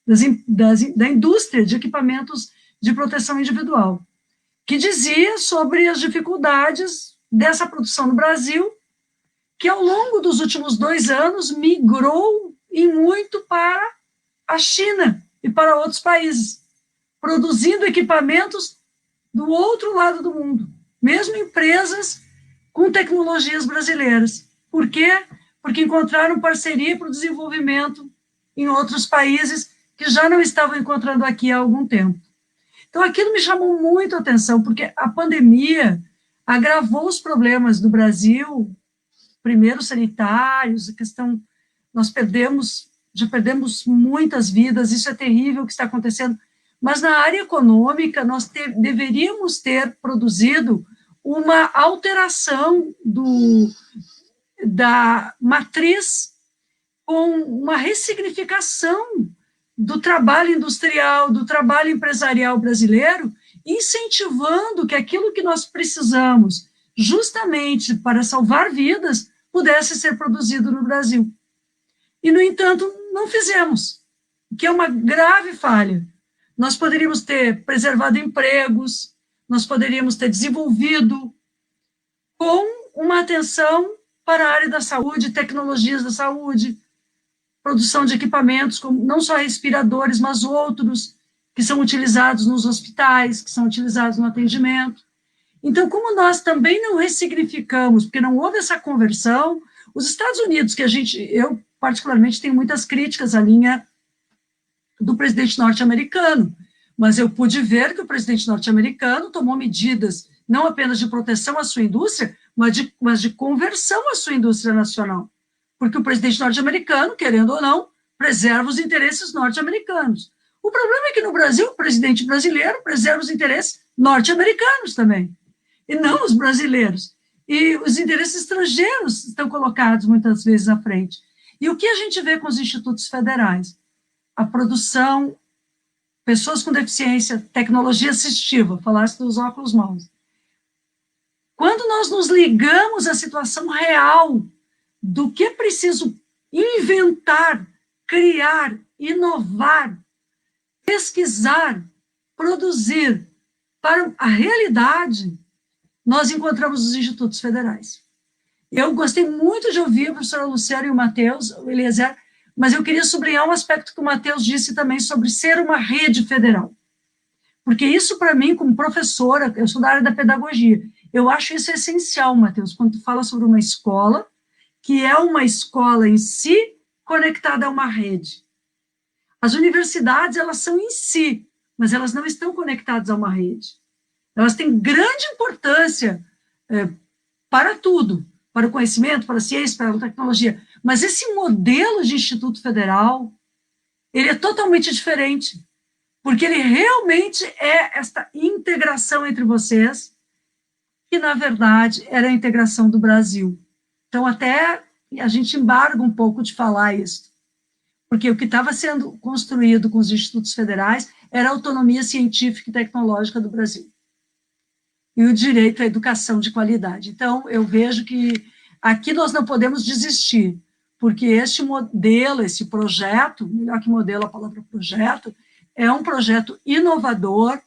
da indústria de equipamentos de proteção individual, que dizia sobre as dificuldades dessa produção no Brasil, que ao longo dos últimos 2 anos migrou em muito para a China e para outros países, produzindo equipamentos do outro lado do mundo, mesmo empresas com tecnologias brasileiras. Por quê? Porque encontraram parceria para o desenvolvimento em outros países que já não estavam encontrando aqui há algum tempo. Então, aquilo me chamou muito a atenção, porque a pandemia agravou os problemas do Brasil, primeiro sanitários, a questão, já perdemos muitas vidas, isso é terrível o que está acontecendo, mas na área econômica nós deveríamos ter produzido uma alteração da matriz com uma ressignificação do trabalho industrial, do trabalho empresarial brasileiro, incentivando que aquilo que nós precisamos justamente para salvar vidas pudesse ser produzido no Brasil. E, no entanto, não fizemos, o que é uma grave falha. Nós poderíamos ter preservado empregos, nós poderíamos ter desenvolvido com uma atenção para a área da saúde, tecnologias da saúde, produção de equipamentos, como não só respiradores, mas outros que são utilizados nos hospitais, que são utilizados no atendimento. Então, como nós também não ressignificamos, porque não houve essa conversão, os Estados Unidos, que eu particularmente tenho muitas críticas à linha do presidente norte-americano, mas eu pude ver que o presidente norte-americano tomou medidas não apenas de proteção à sua indústria, mas de conversão à sua indústria nacional, porque o presidente norte-americano, querendo ou não, preserva os interesses norte-americanos. O problema é que no Brasil, o presidente brasileiro preserva os interesses norte-americanos também, e não os brasileiros. E os interesses estrangeiros estão colocados muitas vezes à frente. E o que a gente vê com os institutos federais? A produção, pessoas com deficiência, tecnologia assistiva, falasse dos óculos mãos. Quando nós nos ligamos à situação real do que é preciso inventar, criar, inovar, pesquisar, produzir para a realidade, nós encontramos os institutos federais. Eu gostei muito de ouvir a professora Luciana e o Matheus, o Eliezer, mas eu queria sublinhar um aspecto que o Matheus disse também sobre ser uma rede federal. Porque isso, para mim, como professora, eu sou da área da pedagogia, eu acho isso essencial, Matheus, quando tu fala sobre uma escola, que é uma escola em si conectada a uma rede. As universidades, elas são em si, mas elas não estão conectadas a uma rede. Elas têm grande importância para tudo, para o conhecimento, para a ciência, para a tecnologia, mas esse modelo de Instituto Federal, ele é totalmente diferente, porque ele realmente é esta integração entre vocês, que, na verdade, era a integração do Brasil. Então, até a gente embarga um pouco de falar isso, porque o que estava sendo construído com os institutos federais era a autonomia científica e tecnológica do Brasil, e o direito à educação de qualidade. Então, eu vejo que aqui nós não podemos desistir, porque este modelo, esse projeto, melhor que modelo, a palavra projeto, é um projeto inovador,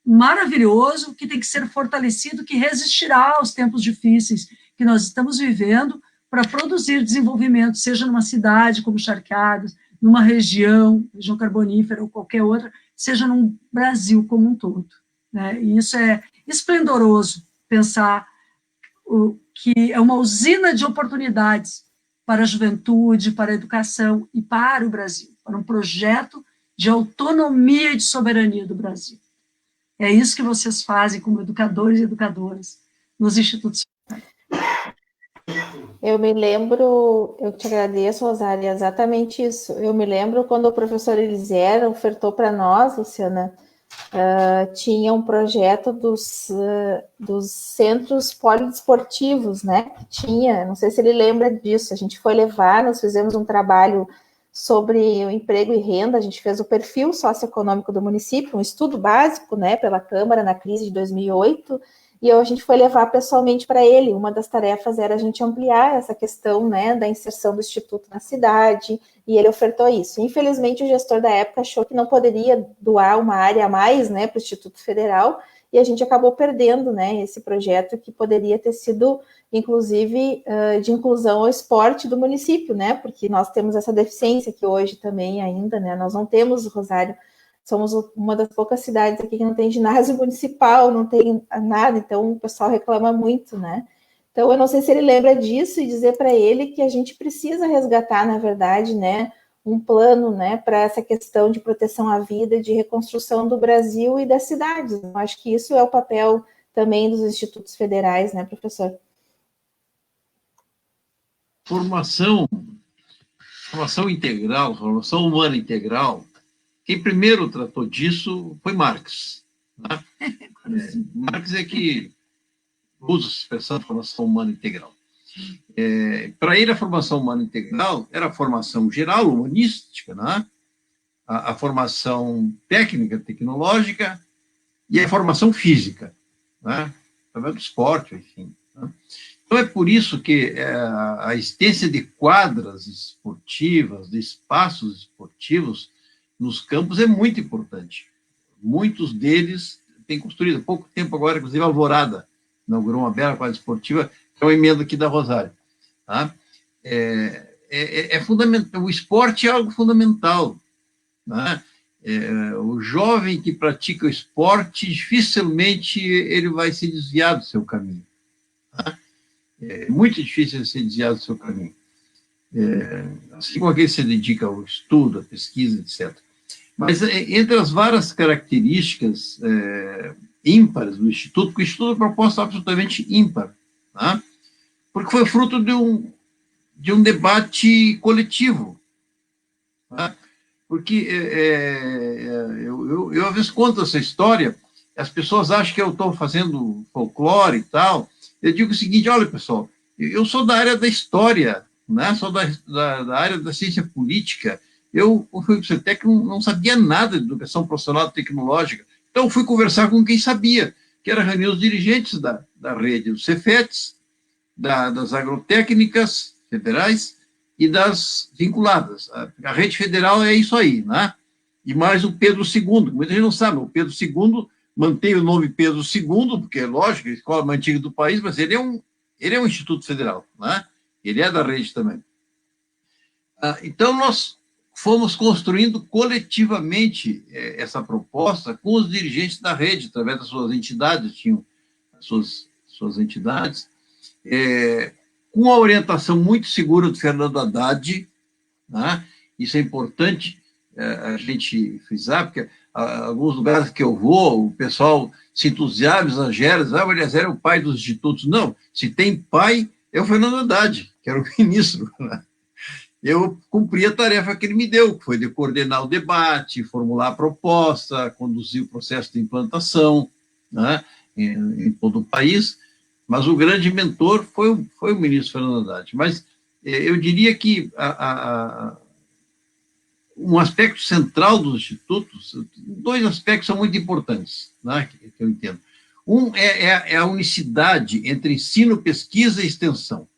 maravilhoso, que tem que ser fortalecido, que resistirá aos tempos difíceis que nós estamos vivendo para produzir desenvolvimento, seja numa cidade como Charquadas, numa região carbonífera ou qualquer outra, seja no Brasil como um todo, né? E isso é esplendoroso, pensar que é uma usina de oportunidades para a juventude, para a educação e para o Brasil, para um projeto de autonomia e de soberania do Brasil. É isso que vocês fazem como educadores e educadoras nos institutos. Eu me lembro, eu te agradeço, Rosária, exatamente isso. Eu me lembro quando o professor Eliezer ofertou para nós, Luciana, tinha um projeto dos centros polidesportivos, né? Tinha, não sei se ele lembra disso, a gente foi levar, nós fizemos um trabalho sobre o emprego e renda, a gente fez o perfil socioeconômico do município, um estudo básico, né, pela Câmara na crise de 2008, e a gente foi levar pessoalmente para ele. Uma das tarefas era a gente ampliar essa questão, né, da inserção do Instituto na cidade, e ele ofertou isso. Infelizmente, o gestor da época achou que não poderia doar uma área a mais, né, para o Instituto Federal, e a gente acabou perdendo, né, esse projeto que poderia ter sido, inclusive, de inclusão ao esporte do município, né, porque nós temos essa deficiência que hoje também ainda, né, nós não temos, Rosário, somos uma das poucas cidades aqui que não tem ginásio municipal, não tem nada, então o pessoal reclama muito, né. Então, eu não sei se ele lembra disso e dizer para ele que a gente precisa resgatar, na verdade, né, um plano, né, para essa questão de proteção à vida, de reconstrução do Brasil e das cidades. Eu acho que isso é o papel também dos institutos federais, né, professor? Formação integral, formação humana integral, quem primeiro tratou disso foi Marx. Né? Marx é que usa a expressão formação humana integral. Para ele, a formação humana integral era a formação geral, humanística, né? a formação técnica, tecnológica e a formação física, né? Também do esporte, enfim. Né? Então, é por isso que a existência de quadras esportivas, de espaços esportivos nos campos é muito importante. Muitos deles têm construído, há pouco tempo agora, inclusive, a Alvorada inaugurou uma bela quadra esportiva, que é uma emenda aqui da Rosário. Tá? É fundamental, o esporte é algo fundamental. Né? O jovem que pratica o esporte, dificilmente ele vai se desviar do seu caminho. Tá? É muito difícil ele se desviar do seu caminho. Assim como aquele que se dedica ao estudo, à pesquisa, etc. Mas entre as várias características ímpares do Instituto, porque o Instituto é uma proposta absolutamente ímpar, tá? Porque foi fruto de um debate coletivo. Tá? porque eu às vezes conto essa história, as pessoas acham que eu estou fazendo folclore e tal. Eu digo o seguinte: olha, pessoal, eu sou da área da história, né? Sou da área da ciência política. Eu fui para o CETEC, não sabia nada de educação profissional tecnológica, então fui conversar com quem sabia, que era reunir os dirigentes da rede, dos Cefetes, das agrotécnicas federais e das vinculadas. A rede federal é isso aí, né? E mais o Pedro II, muita gente não sabe, o Pedro II mantém o nome Pedro II, porque é lógico, é a escola mais antiga do país, mas ele é um instituto federal, né? Ele é da rede também. Então, nós fomos construindo coletivamente essa proposta com os dirigentes da rede, através das suas entidades, tinham as suas entidades, com a orientação muito segura do Fernando Haddad, né? Isso é importante a gente frisar, porque alguns lugares que eu vou, o pessoal se entusiasma, exagera, diz: o Eliezer é o pai dos institutos. Não, se tem pai, é o Fernando Haddad, que era o ministro, né? Eu cumpri a tarefa que ele me deu, que foi de coordenar o debate, formular a proposta, conduzir o processo de implantação, né, em todo o país, mas o grande mentor foi o ministro Fernando Haddad. Mas eu diria que um aspecto central dos institutos, dois aspectos são muito importantes, né, que eu entendo. Um é a unicidade entre ensino, pesquisa e extensão.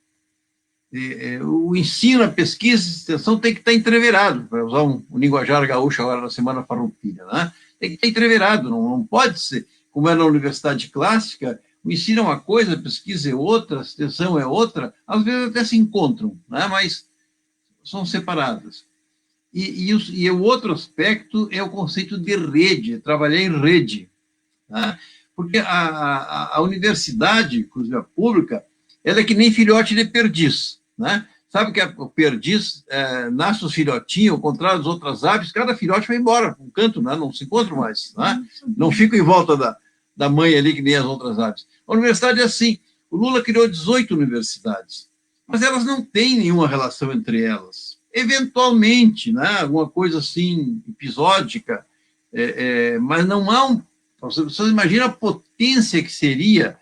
O ensino, a pesquisa e a extensão tem que estar entreverado, para usar um linguajar gaúcho agora na Semana Farroupilha, né? Tem que estar entreverado, não pode ser, como é na universidade clássica, o ensino é uma coisa, a pesquisa é outra, a extensão é outra, às vezes até se encontram, né? Mas são separadas. E o outro aspecto é o conceito de rede, trabalhar em rede, né? Porque a universidade, inclusive a pública, ela é que nem filhote de perdiz, né? Sabe que o perdiz nasce os filhotinhos, ao contrário das outras aves, cada filhote vai embora para um canto, né? Não se encontram mais, né? Não ficam em volta da mãe ali, que nem as outras aves. A universidade é assim. O Lula criou 18 universidades, mas elas não têm nenhuma relação entre elas. Eventualmente, né? Alguma coisa assim, episódica, mas não há um... Você imagina a potência que seria.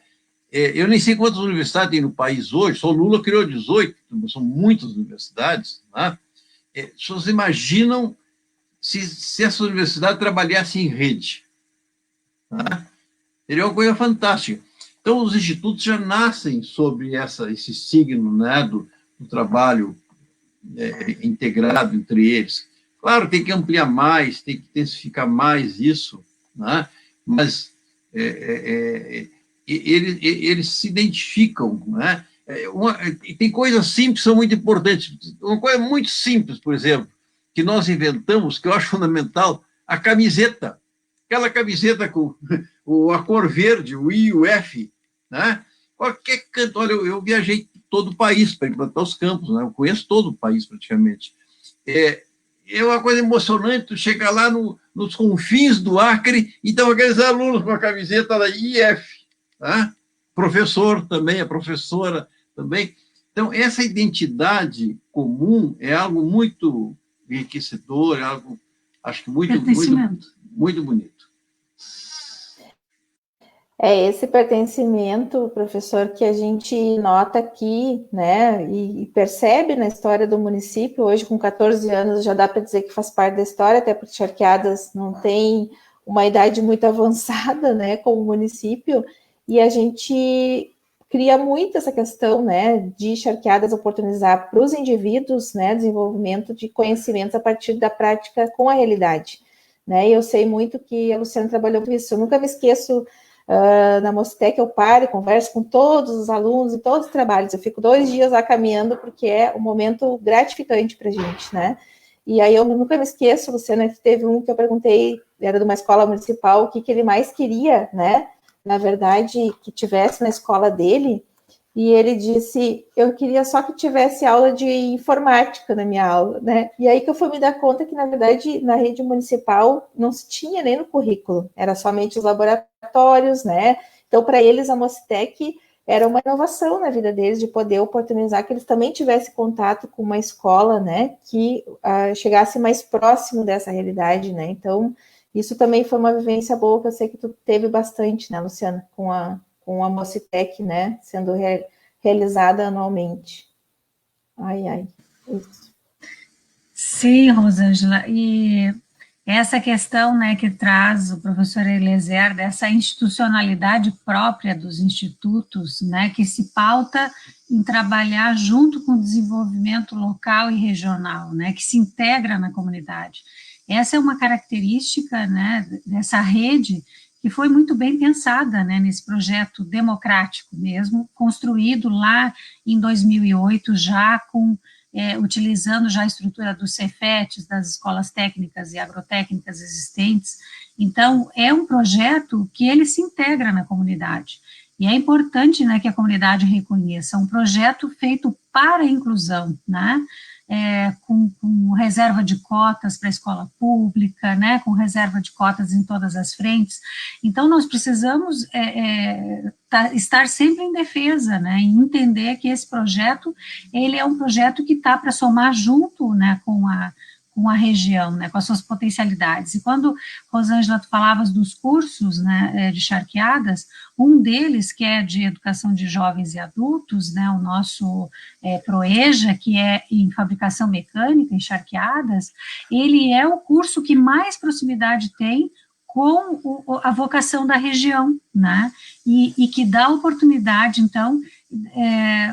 Eu nem sei quantas universidades tem no país hoje, só o Lula criou 18, são muitas universidades, né? Vocês imaginam se essa universidade trabalhasse em rede, né? Seria uma coisa fantástica. Então, os institutos já nascem sobre esse signo, né, do trabalho integrado entre eles. Claro, tem que ampliar mais, tem que intensificar mais isso, né? Mas eles se identificam, né? Tem coisas simples que são muito importantes. Uma coisa muito simples, por exemplo, que nós inventamos, que eu acho fundamental, a camiseta. Aquela camiseta com a cor verde, o I e o F, né? Qualquer canto. Olha, eu viajei todo o país para implantar os campos, né? Eu conheço todo o país praticamente. É uma coisa emocionante, tu chegar lá nos confins do Acre, então aqueles alunos com a camiseta da IF, tá? Professor também, a professora também. Então, essa identidade comum é algo muito enriquecedor, é algo, acho que muito bonito. É esse pertencimento, professor, que a gente nota aqui, né, e percebe na história do município. Hoje, com 14 anos, já dá para dizer que faz parte da história, até porque Charqueadas não tem uma idade muito avançada, né, como município, e a gente cria muito essa questão, né, de Charqueadas oportunizar para os indivíduos, né, desenvolvimento de conhecimentos a partir da prática com a realidade, né. E eu sei muito que a Luciana trabalhou com isso. Eu nunca me esqueço. Na Mostec eu paro e converso com todos os alunos e todos os trabalhos. Eu fico 2 dias lá caminhando, porque é um momento gratificante para a gente, né? E aí eu nunca me esqueço, Luciana, que teve um que eu perguntei, era de uma escola municipal, o que ele mais queria, né? Na verdade, que tivesse na escola dele. E ele disse, eu queria só que tivesse aula de informática na minha aula, né? E aí que eu fui me dar conta que, na verdade, na rede municipal não se tinha nem no currículo, era somente os laboratórios, né? Então, para eles, a Mostec era uma inovação na vida deles, de poder oportunizar que eles também tivessem contato com uma escola, né, que chegasse mais próximo dessa realidade, né, então isso também foi uma vivência boa, que eu sei que tu teve bastante, né, Luciana, com a Mocitec, né, sendo realizada anualmente. Ai, isso. Sim, Rosângela, e essa questão, né, que traz o professor Eliezer, dessa institucionalidade própria dos institutos, né, que se pauta em trabalhar junto com o desenvolvimento local e regional, né, que se integra na comunidade. Essa é uma característica, né, dessa rede que foi muito bem pensada, né, nesse projeto democrático mesmo, construído lá em 2008, já com utilizando já a estrutura dos Cefetes, das escolas técnicas e agrotécnicas existentes. Então, é um projeto que ele se integra na comunidade. E é importante, né, que a comunidade reconheça um projeto feito para a inclusão, né, com reserva de cotas para a escola pública, né, com reserva de cotas em todas as frentes. Então, nós precisamos estar sempre em defesa, né, e entender que esse projeto, ele é um projeto que está para somar junto, né, com a região, né, com as suas potencialidades. E quando, Rosângela, tu falavas dos cursos, né, de charqueadas, um deles, que é de educação de jovens e adultos, né, o nosso PROEJA, que é em fabricação mecânica, em charqueadas, ele é o curso que mais proximidade tem com a vocação da região, né, e que dá oportunidade, então,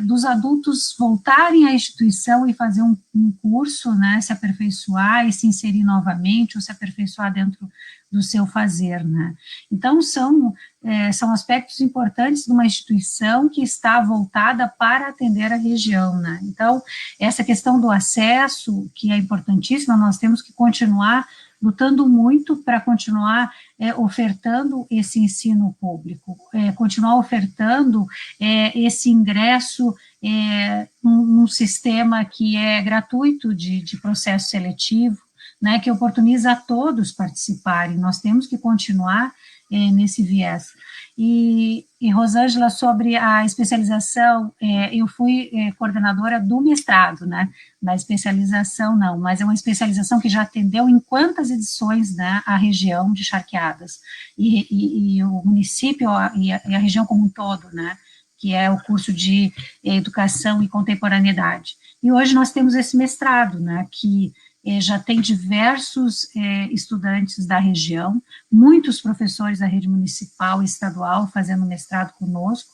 dos adultos voltarem à instituição e fazer um curso, né, se aperfeiçoar e se inserir novamente, ou se aperfeiçoar dentro do seu fazer, né. Então, são aspectos importantes de uma instituição que está voltada para atender a região, né. Então, essa questão do acesso, que é importantíssima, nós temos que continuar lutando muito para continuar ofertando esse ensino público, continuar ofertando esse ingresso num sistema que é gratuito de processo seletivo, né, que oportuniza a todos participarem. Nós temos que continuar nesse viés. E Rosângela, sobre a especialização, eu fui coordenadora do mestrado, né, na especialização não, mas é uma especialização que já atendeu em quantas edições, né, a região de Charqueadas, e o município e a região como um todo, né, que é o curso de Educação e Contemporaneidade. E hoje nós temos esse mestrado, né, que já tem diversos estudantes da região, muitos professores da rede municipal e estadual fazendo mestrado conosco,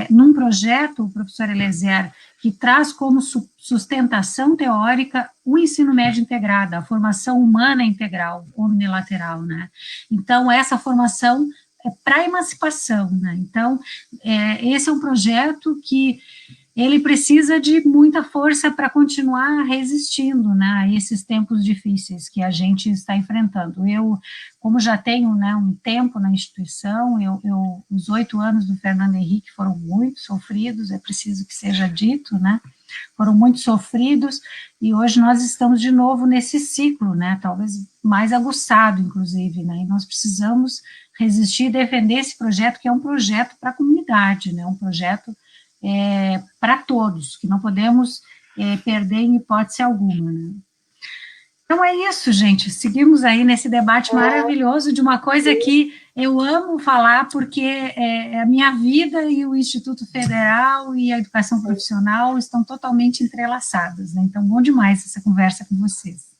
num projeto, o professor Eliezer, que traz como sustentação teórica o ensino médio integrado, a formação humana integral, omnilateral, né? Então, essa formação é para emancipação, né? Então, esse é um projeto que ele precisa de muita força para continuar resistindo, né, a esses tempos difíceis que a gente está enfrentando. Eu, como já tenho, né, um tempo na instituição, os 8 anos do Fernando Henrique foram muito sofridos, é preciso que seja dito, né, foram muito sofridos, e hoje nós estamos de novo nesse ciclo, né, talvez mais aguçado, inclusive, né, e nós precisamos resistir e defender esse projeto, que é um projeto para a comunidade, né, um projeto para todos, que não podemos perder em hipótese alguma, né? Então é isso, gente, seguimos aí nesse debate maravilhoso de uma coisa que eu amo falar, porque a minha vida e o Instituto Federal e a educação profissional estão totalmente entrelaçadas, né? Então, bom demais essa conversa com vocês.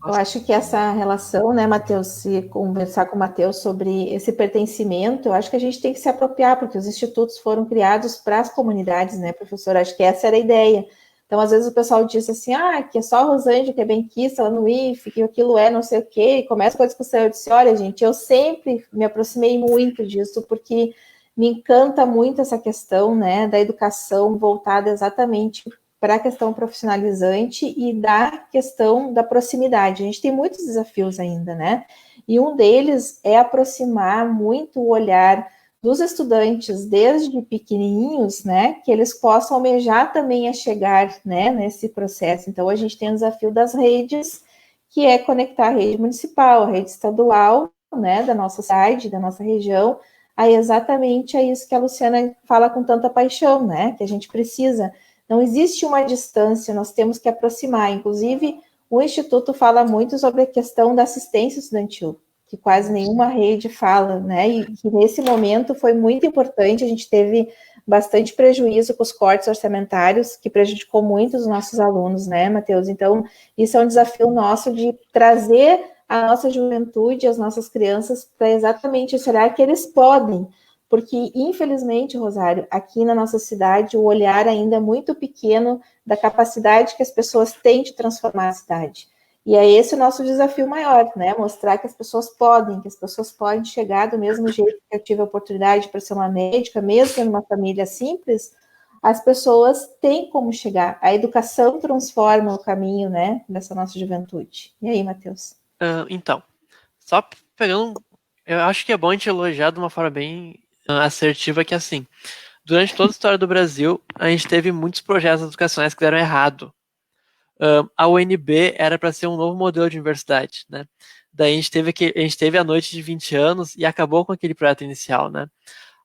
Eu acho que essa relação, né, Matheus, se conversar com o Matheus sobre esse pertencimento, eu acho que a gente tem que se apropriar, porque os institutos foram criados para as comunidades, né, professor? Acho que essa era a ideia. Então, às vezes o pessoal diz assim, que é só a Rosângela que é benquista lá no IF, que aquilo é não sei o quê, e começa com a discussão. Eu disse, olha, gente, eu sempre me aproximei muito disso, porque me encanta muito essa questão, né, da educação voltada exatamente para a questão profissionalizante e da questão da proximidade. A gente tem muitos desafios ainda, né? E um deles é aproximar muito o olhar dos estudantes desde pequenininhos, né? Que eles possam almejar também a chegar, né, nesse processo. Então, a gente tem o desafio das redes, que é conectar a rede municipal, a rede estadual, né, da nossa cidade, da nossa região, exatamente a isso que a Luciana fala com tanta paixão, né? Que a gente precisa. Não existe uma distância, nós temos que aproximar. Inclusive, o Instituto fala muito sobre a questão da assistência estudantil, que quase nenhuma rede fala, né? E que nesse momento foi muito importante, a gente teve bastante prejuízo com os cortes orçamentários, que prejudicou muito os nossos alunos, né, Matheus? Então, isso é um desafio nosso de trazer a nossa juventude, as nossas crianças, para exatamente esse olhar que eles podem, porque, infelizmente, Rosário, aqui na nossa cidade, o olhar ainda é muito pequeno da capacidade que as pessoas têm de transformar a cidade. E é esse o nosso desafio maior, né? Mostrar que as pessoas podem chegar do mesmo jeito que eu tive a oportunidade para ser uma médica, mesmo numa família simples, as pessoas têm como chegar. A educação transforma o caminho, né, dessa nossa juventude. E aí, Matheus? Então, só pegando, eu acho que é bom a gente elogiar de uma forma bem assertiva que, assim, durante toda a história do Brasil, a gente teve muitos projetos educacionais que deram errado. A UNB era para ser um novo modelo de universidade, né? Daí a gente teve a noite de 20 anos e acabou com aquele projeto inicial, né?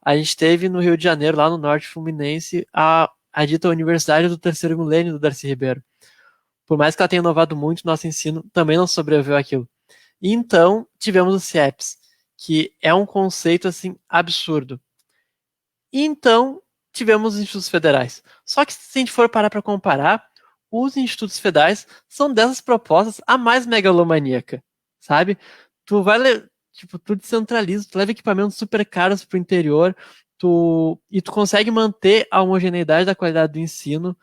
A gente teve no Rio de Janeiro, lá no Norte Fluminense, a dita Universidade do Terceiro Milênio do Darcy Ribeiro. Por mais que ela tenha inovado muito, nosso ensino também não sobreviveu àquilo. E então, tivemos o CIEPS, que é um conceito, assim, absurdo. E então, tivemos os institutos federais. Só que se a gente for parar para comparar, os institutos federais são dessas propostas a mais megalomaníaca, sabe? Tu vai, tipo, tu descentraliza, tu leva equipamentos super caros pro interior, e tu consegue manter a homogeneidade da qualidade do ensino.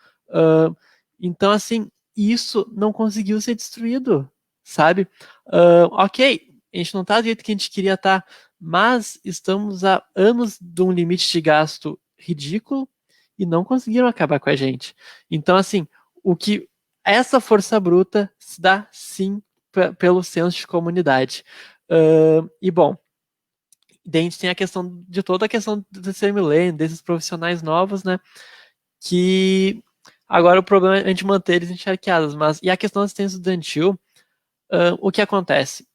Então, assim, isso não conseguiu ser destruído, sabe? Ok, a gente não tá do jeito que a gente queria estar, mas estamos há anos de um limite de gasto ridículo e não conseguiram acabar com a gente. Então, assim, o que essa força bruta se dá, sim, pelo senso de comunidade. E, bom, daí a gente tem a questão de toda a questão do terceiro milênio, desses profissionais novos, né, que agora o problema é a gente manter eles encharqueados, mas e a questão da assistência estudantil, o que acontece?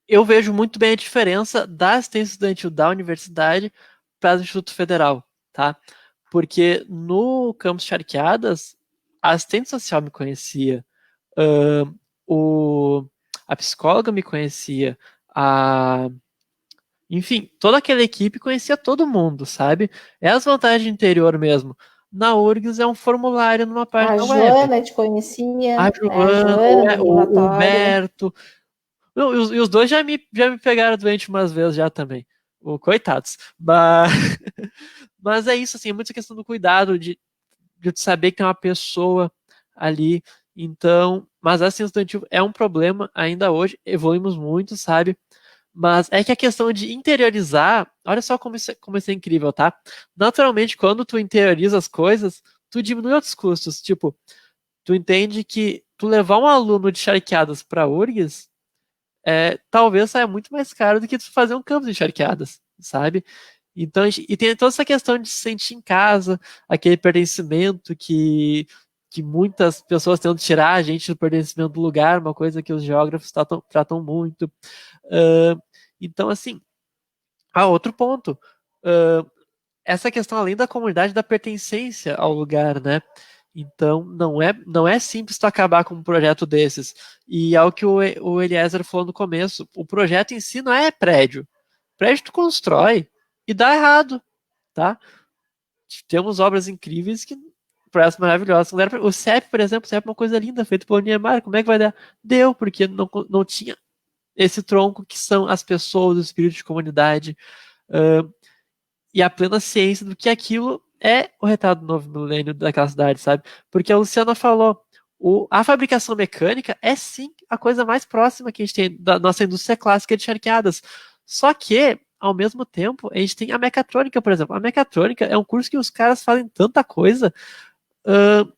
Eu vejo muito bem a diferença da assistência estudantil da universidade para o Instituto Federal, tá? Porque no campus Charqueadas, a assistente social me conhecia, a psicóloga me conhecia, enfim, toda aquela equipe conhecia todo mundo, sabe? É as vantagens do interior mesmo. Na URGS é um formulário numa página A web. Joana te conhecia, A né? A Joana, Joana do o ambulatório. Berto. Não, e os dois já me pegaram doente umas vezes já também. Coitados. Mas, mas é isso, assim, é muita questão do cuidado, de saber que tem uma pessoa ali. Então, mas a assistência estudantil é um problema ainda hoje, evoluímos muito, sabe? Mas é que a questão de interiorizar, olha só como isso é incrível, tá? Naturalmente, quando tu interioriza as coisas, tu diminui outros custos. Tipo, tu entende que tu levar um aluno de charqueadas para URGS, talvez saia muito mais caro do que tu fazer um campus de charqueadas, sabe? Então, e tem toda essa questão de se sentir em casa, aquele pertencimento que muitas pessoas tentam tirar a gente do pertencimento do lugar, uma coisa que os geógrafos tratam muito. Então, assim, outro ponto. Essa questão, além da comunidade, da pertencência ao lugar, né? Então, não é simples tu acabar com um projeto desses. E é o que o Eliezer falou no começo. O projeto em si não é prédio. Prédio tu constrói e dá errado, tá? Temos obras incríveis que projetos maravilhosos. O CEP, por exemplo, o CEP é uma coisa linda, feito pelo Niemeyer. Como é que vai dar? Deu, porque não tinha esse tronco que são as pessoas, o espírito de comunidade, e a plena ciência do que aquilo é o retrato do novo milênio daquela cidade, sabe? Porque a Luciana falou, a fabricação mecânica é sim a coisa mais próxima que a gente tem da nossa indústria clássica de charqueadas. Só que, ao mesmo tempo, a gente tem a mecatrônica, por exemplo. A mecatrônica é um curso que os caras fazem tanta coisa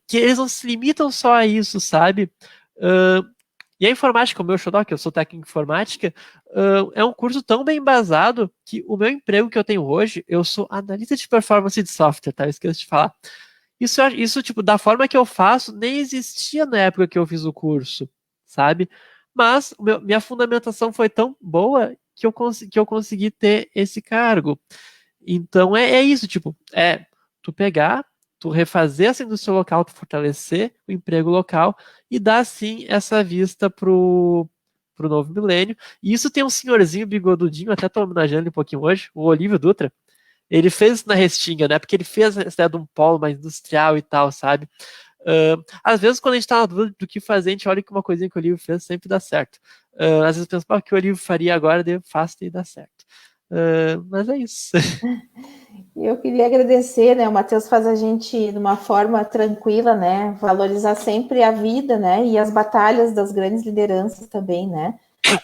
que eles não se limitam só a isso, sabe? E a informática, o meu xodó, que eu sou técnico em informática, é um curso tão bem embasado que o meu emprego que eu tenho hoje, eu sou analista de performance de software, tá? Eu esqueci de falar. Isso, tipo, da forma que eu faço, nem existia na época que eu fiz o curso, sabe? Mas minha fundamentação foi tão boa que eu consegui ter esse cargo. Então, é isso, tipo, tu pegar, tu refazer essa indústria local, tu fortalecer o emprego local e dar, sim, essa vista pro novo milênio. E isso tem um senhorzinho bigodudinho, até tô homenageando ele um pouquinho hoje, o Olívio Dutra. Ele fez isso na Restinga, né? Porque ele fez essa ideia de um polo mais industrial e tal, sabe? Às vezes, quando a gente tá na dúvida do que fazer, a gente olha que uma coisinha que o Olívio fez sempre dá certo. Às vezes pensa, o que o Olívio faria agora, daí eu faço e dá certo. Mas é isso. Eu queria agradecer, né? O Matheus faz a gente de uma forma tranquila, né? Valorizar sempre a vida, né? E as batalhas das grandes lideranças também, né?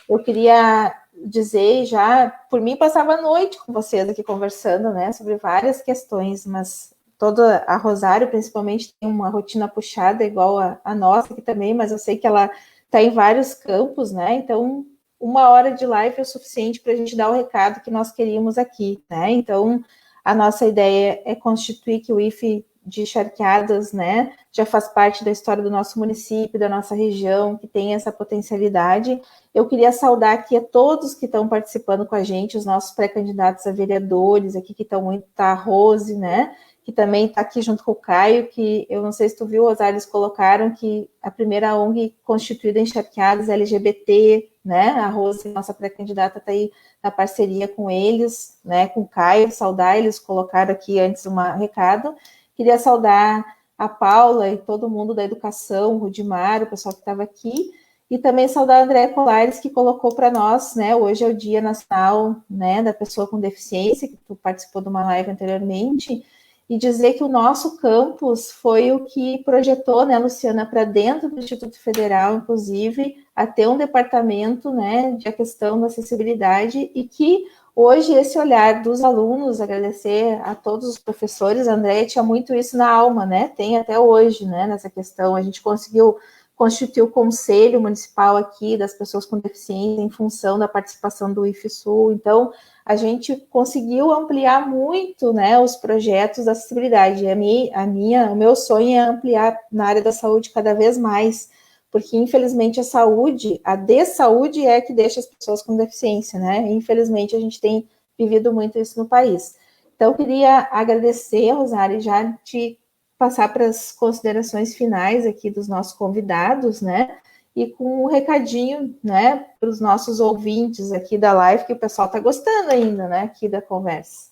Eu queria dizer já, por mim, passava a noite com vocês aqui conversando, né? Sobre várias questões, mas toda a Rosário, principalmente, tem uma rotina puxada igual a nossa aqui também, mas eu sei que ela está em vários campos, né? Então, 1 hora de live é o suficiente para a gente dar o recado que nós queríamos aqui, né? Então, a nossa ideia é constituir que o IFE de Charqueadas, né, já faz parte da história do nosso município, da nossa região, que tem essa potencialidade. Eu queria saudar aqui a todos que estão participando com a gente, os nossos pré-candidatos a vereadores, aqui que estão muito, tá a Rose, né, que também está aqui junto com o Caio, que eu não sei se tu viu, Rosário, eles colocaram que a primeira ONG constituída em Charqueadas é LGBT, né, a Rose, nossa pré-candidata, está aí na parceria com eles, né, com o Caio, saudar, eles colocaram aqui antes um recado. Queria saudar a Paula e todo mundo da educação, o Rudimar, o pessoal que estava aqui, e também saudar a Andréa Colares, que colocou para nós, né, hoje é o Dia Nacional, né, da Pessoa com Deficiência, que tu participou de uma live anteriormente, e dizer que o nosso campus foi o que projetou, né, Luciana, para dentro do Instituto Federal, inclusive, a ter um departamento, né, de a questão da acessibilidade, e que hoje esse olhar dos alunos, agradecer a todos os professores, a Andréia tinha muito isso na alma, né, tem até hoje, né, nessa questão, a gente conseguiu constituir o conselho municipal aqui das pessoas com deficiência em função da participação do IFSU, então a gente conseguiu ampliar muito, né, os projetos da acessibilidade. O meu sonho é ampliar na área da saúde cada vez mais, porque infelizmente a saúde, a de-saúde é que deixa as pessoas com deficiência, né? Infelizmente a gente tem vivido muito isso no país. Então eu queria agradecer, Rosário, e já te passar para as considerações finais aqui dos nossos convidados, né? E com um recadinho, né, para os nossos ouvintes aqui da live, que o pessoal está gostando ainda, né, aqui da conversa.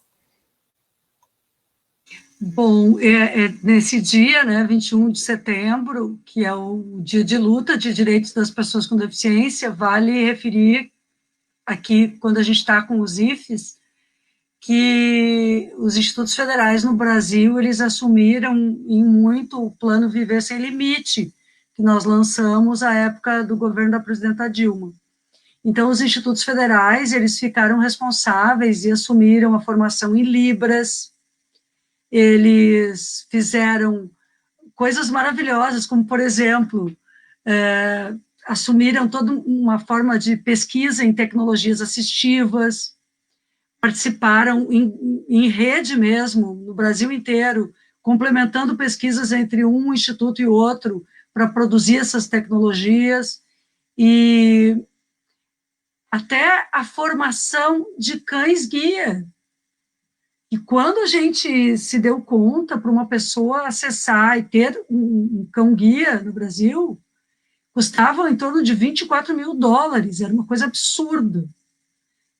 Bom, nesse dia, né, 21 de setembro, que é o dia de luta de direitos das pessoas com deficiência, vale referir aqui, quando a gente está com os IFES, que os institutos federais no Brasil, eles assumiram em muito o plano Viver Sem Limite, que nós lançamos à época do governo da presidenta Dilma. Então, os institutos federais, eles ficaram responsáveis e assumiram a formação em Libras, eles fizeram coisas maravilhosas, como, por exemplo, assumiram toda uma forma de pesquisa em tecnologias assistivas, participaram em rede mesmo, no Brasil inteiro, complementando pesquisas entre um instituto e outro para produzir essas tecnologias, e até a formação de cães-guia. E quando a gente se deu conta para uma pessoa acessar e ter um cão-guia no Brasil, custava em torno de $24 mil, era uma coisa absurda.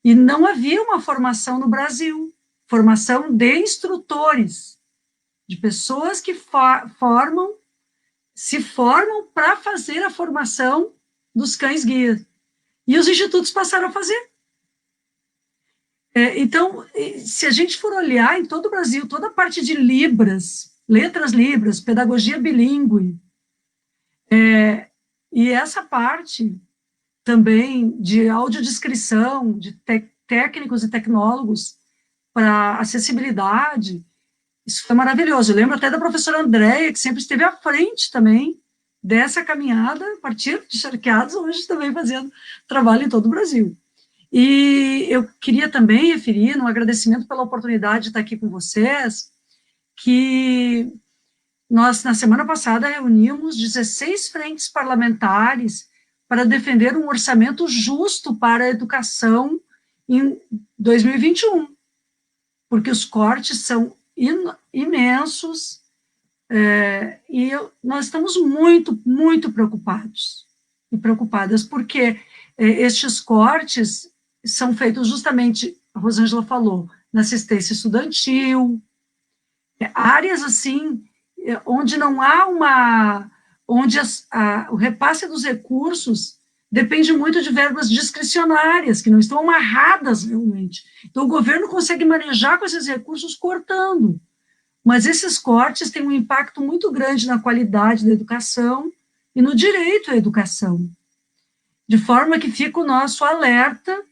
E não havia uma formação no Brasil, formação de instrutores, de pessoas que se formam para fazer a formação dos cães-guia. E os institutos passaram a fazer. Então, se a gente for olhar em todo o Brasil, toda a parte de Libras, letras Libras, pedagogia bilíngue, e essa parte também de audiodescrição, de técnicos e tecnólogos para acessibilidade, isso foi maravilhoso. Eu lembro até da professora Andréia, que sempre esteve à frente também dessa caminhada, a partir de Charqueadas, hoje também fazendo trabalho em todo o Brasil. E eu queria também referir, num agradecimento pela oportunidade de estar aqui com vocês, que nós, na semana passada, reunimos 16 frentes parlamentares para defender um orçamento justo para a educação em 2021, porque os cortes são imensos, e nós estamos muito, muito preocupados e preocupadas, porque estes cortes são feitos justamente, a Rosângela falou, na assistência estudantil, áreas assim, onde não há onde o repasse dos recursos depende muito de verbas discricionárias, que não estão amarradas realmente. Então, o governo consegue manejar com esses recursos cortando, mas esses cortes têm um impacto muito grande na qualidade da educação e no direito à educação, de forma que fica o nosso alerta,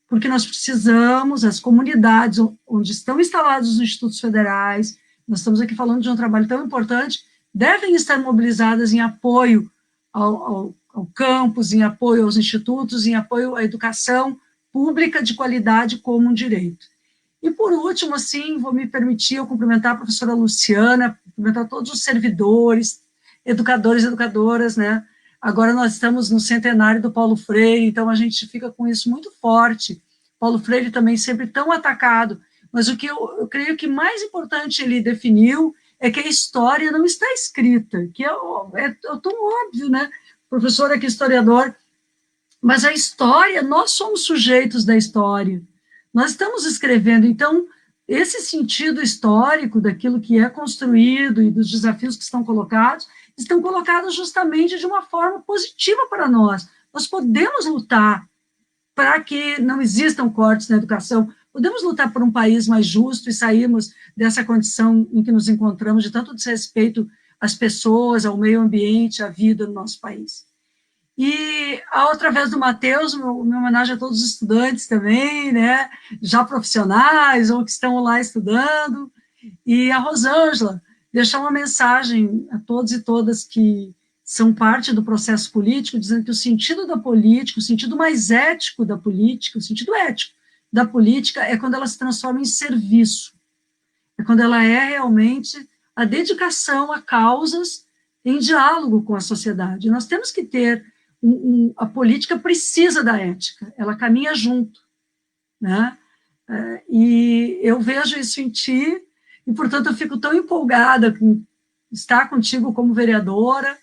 porque nós precisamos, as comunidades onde estão instalados os institutos federais, nós estamos aqui falando de um trabalho tão importante, devem estar mobilizadas em apoio ao campus, em apoio aos institutos, em apoio à educação pública de qualidade como um direito. E, por último, assim, vou me permitir eu cumprimentar a professora Luciana, cumprimentar todos os servidores, educadores e educadoras, né? Agora nós estamos no centenário do Paulo Freire, então a gente fica com isso muito forte. Paulo Freire também sempre tão atacado, mas o que eu creio que mais importante ele definiu é que a história não está escrita, que é tão óbvio, né? O professor aqui, historiador, mas a história, nós somos sujeitos da história, nós estamos escrevendo, então, esse sentido histórico daquilo que é construído e dos desafios que estão colocados justamente de uma forma positiva para nós. Nós podemos lutar para que não existam cortes na educação, podemos lutar por um país mais justo e sairmos dessa condição em que nos encontramos de tanto desrespeito às pessoas, ao meio ambiente, à vida no nosso país. E, através do Matheus, minha homenagem a todos os estudantes também, né, já profissionais ou que estão lá estudando, e a Rosângela, deixar uma mensagem a todos e todas que são parte do processo político, dizendo que o sentido da política, o sentido mais ético da política, o sentido ético da política é quando ela se transforma em serviço, é quando ela é realmente a dedicação a causas em diálogo com a sociedade. Nós temos que ter, a política precisa da ética, ela caminha junto, né? E eu vejo isso em ti, e, portanto, eu fico tão empolgada com estar contigo como vereadora,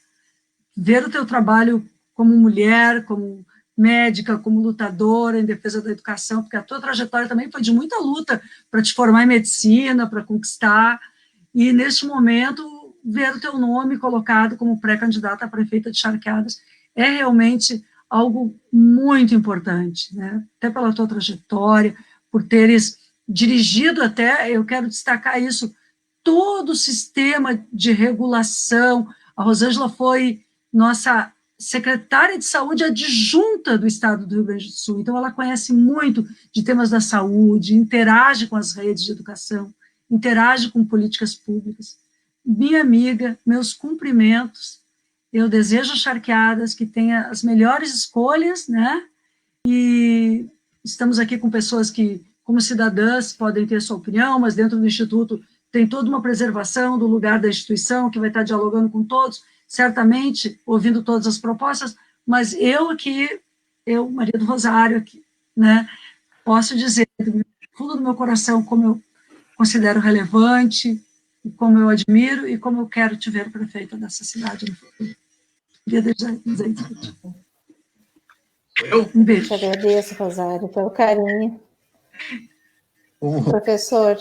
ver o teu trabalho como mulher, como médica, como lutadora em defesa da educação, porque a tua trajetória também foi de muita luta para te formar em medicina, para conquistar, e, neste momento, ver o teu nome colocado como pré-candidata a prefeita de Charqueadas é realmente algo muito importante, né? Até pela tua trajetória, por teres dirigido até, eu quero destacar isso, todo o sistema de regulação. A Rosângela foi nossa secretária de saúde adjunta do estado do Rio Grande do Sul, então ela conhece muito de temas da saúde, interage com as redes de educação, interage com políticas públicas. Minha amiga, meus cumprimentos, eu desejo a Charqueadas que tenha as melhores escolhas, né? E estamos aqui com pessoas que, como cidadãs, podem ter sua opinião, mas dentro do Instituto tem toda uma preservação do lugar da instituição, que vai estar dialogando com todos, certamente, ouvindo todas as propostas, mas eu, Maria do Rosário, aqui, né, posso dizer, do fundo do meu coração, como eu considero relevante, e como eu admiro, e como eu quero te ver prefeita dessa cidade no futuro. Queria dizer isso. Um beijo. Eu te agradeço, Rosário, pelo carinho. Professor,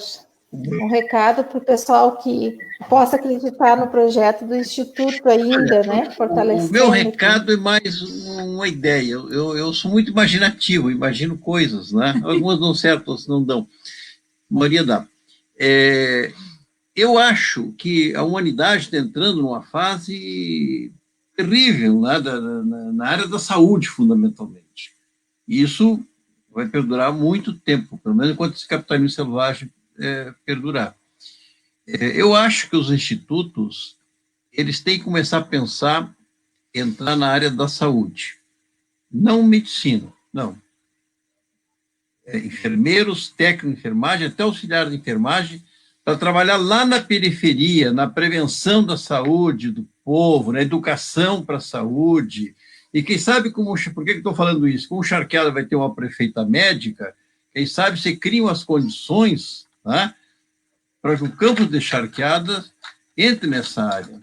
um recado para o pessoal que possa acreditar no projeto do Instituto ainda, né? Fortalecendo. O meu recado é mais uma ideia. Eu sou muito imaginativo, imagino coisas, né? Algumas dão certo, outras não dão. A maioria dá. Eu acho que a humanidade está entrando numa fase terrível, né? Na área da saúde, fundamentalmente. Isso vai perdurar muito tempo, pelo menos enquanto esse capitalismo selvagem perdurar. Eu acho que os institutos, eles têm que começar a pensar, entrar na área da saúde. Não medicina, não. Enfermeiros, técnicos de enfermagem, até auxiliar de enfermagem, para trabalhar lá na periferia, na prevenção da saúde do povo, na educação para a saúde. E quem sabe, por que estou falando isso? Como Charqueada vai ter uma prefeita médica, quem sabe se criam as condições, né, para que o campus de Charqueadas entre nessa área.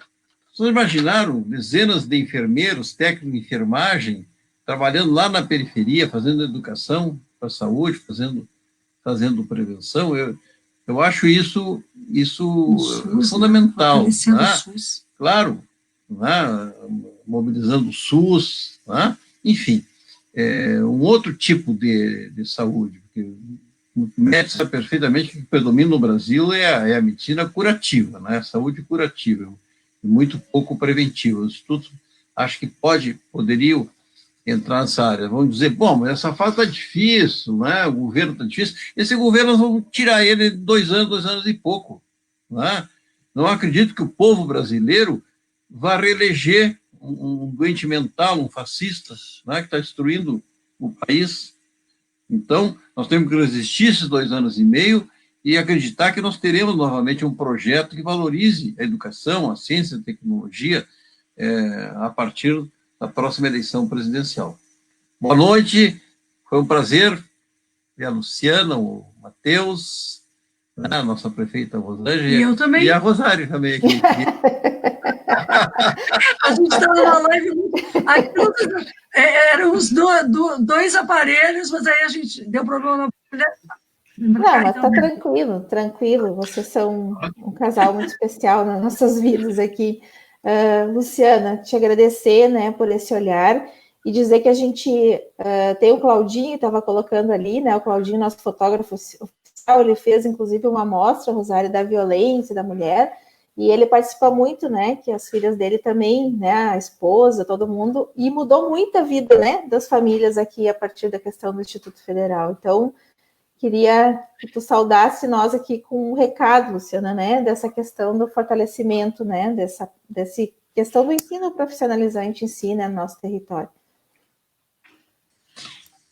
Vocês imaginaram dezenas de enfermeiros, técnicos de enfermagem, trabalhando lá na periferia, fazendo educação para a saúde, fazendo prevenção? Eu acho isso SUS, fundamental. Né? O SUS. Claro, né? Mobilizando o SUS, né? Enfim, um outro tipo de saúde, porque o médico sabe perfeitamente que o que predomina no Brasil é a medicina curativa, né? A saúde curativa, muito pouco preventiva. Os estudos acho que poderiam entrar nessa área. Vamos dizer, bom, mas essa fase está difícil, né? O governo está difícil. Esse governo, nós vamos tirar ele 2 anos e pouco. Né? Não acredito que o povo brasileiro vá reeleger um doente mental, um fascista, né? Que está destruindo o país. Então, nós temos que resistir esses 2 anos e meio e acreditar que nós teremos novamente um projeto que valorize a educação, a ciência e a tecnologia a partir da próxima eleição presidencial. Boa noite, foi um prazer ver a Luciana, o Matheus, a nossa prefeita Rosângela. E eu também. E a Rosário também aqui. A gente estava numa live, eram os 2 aparelhos, mas aí a gente deu problema na... Não, mas tá tranquilo. Vocês são um casal muito especial nas nossas vidas aqui. Luciana, te agradecer, né, por esse olhar e dizer que a gente tem o Claudinho, estava colocando ali, né, o Claudinho, nosso fotógrafo oficial, ele fez inclusive uma mostra, Rosário, da violência da mulher, e ele participa muito, né, que as filhas dele também, né, a esposa, todo mundo, e mudou muito a vida, né, das famílias aqui a partir da questão do Instituto Federal. Então, queria que tu saudasse nós aqui com um recado, Luciana, né, dessa questão do fortalecimento, né, dessa questão do ensino profissionalizante em si, né, no nosso território.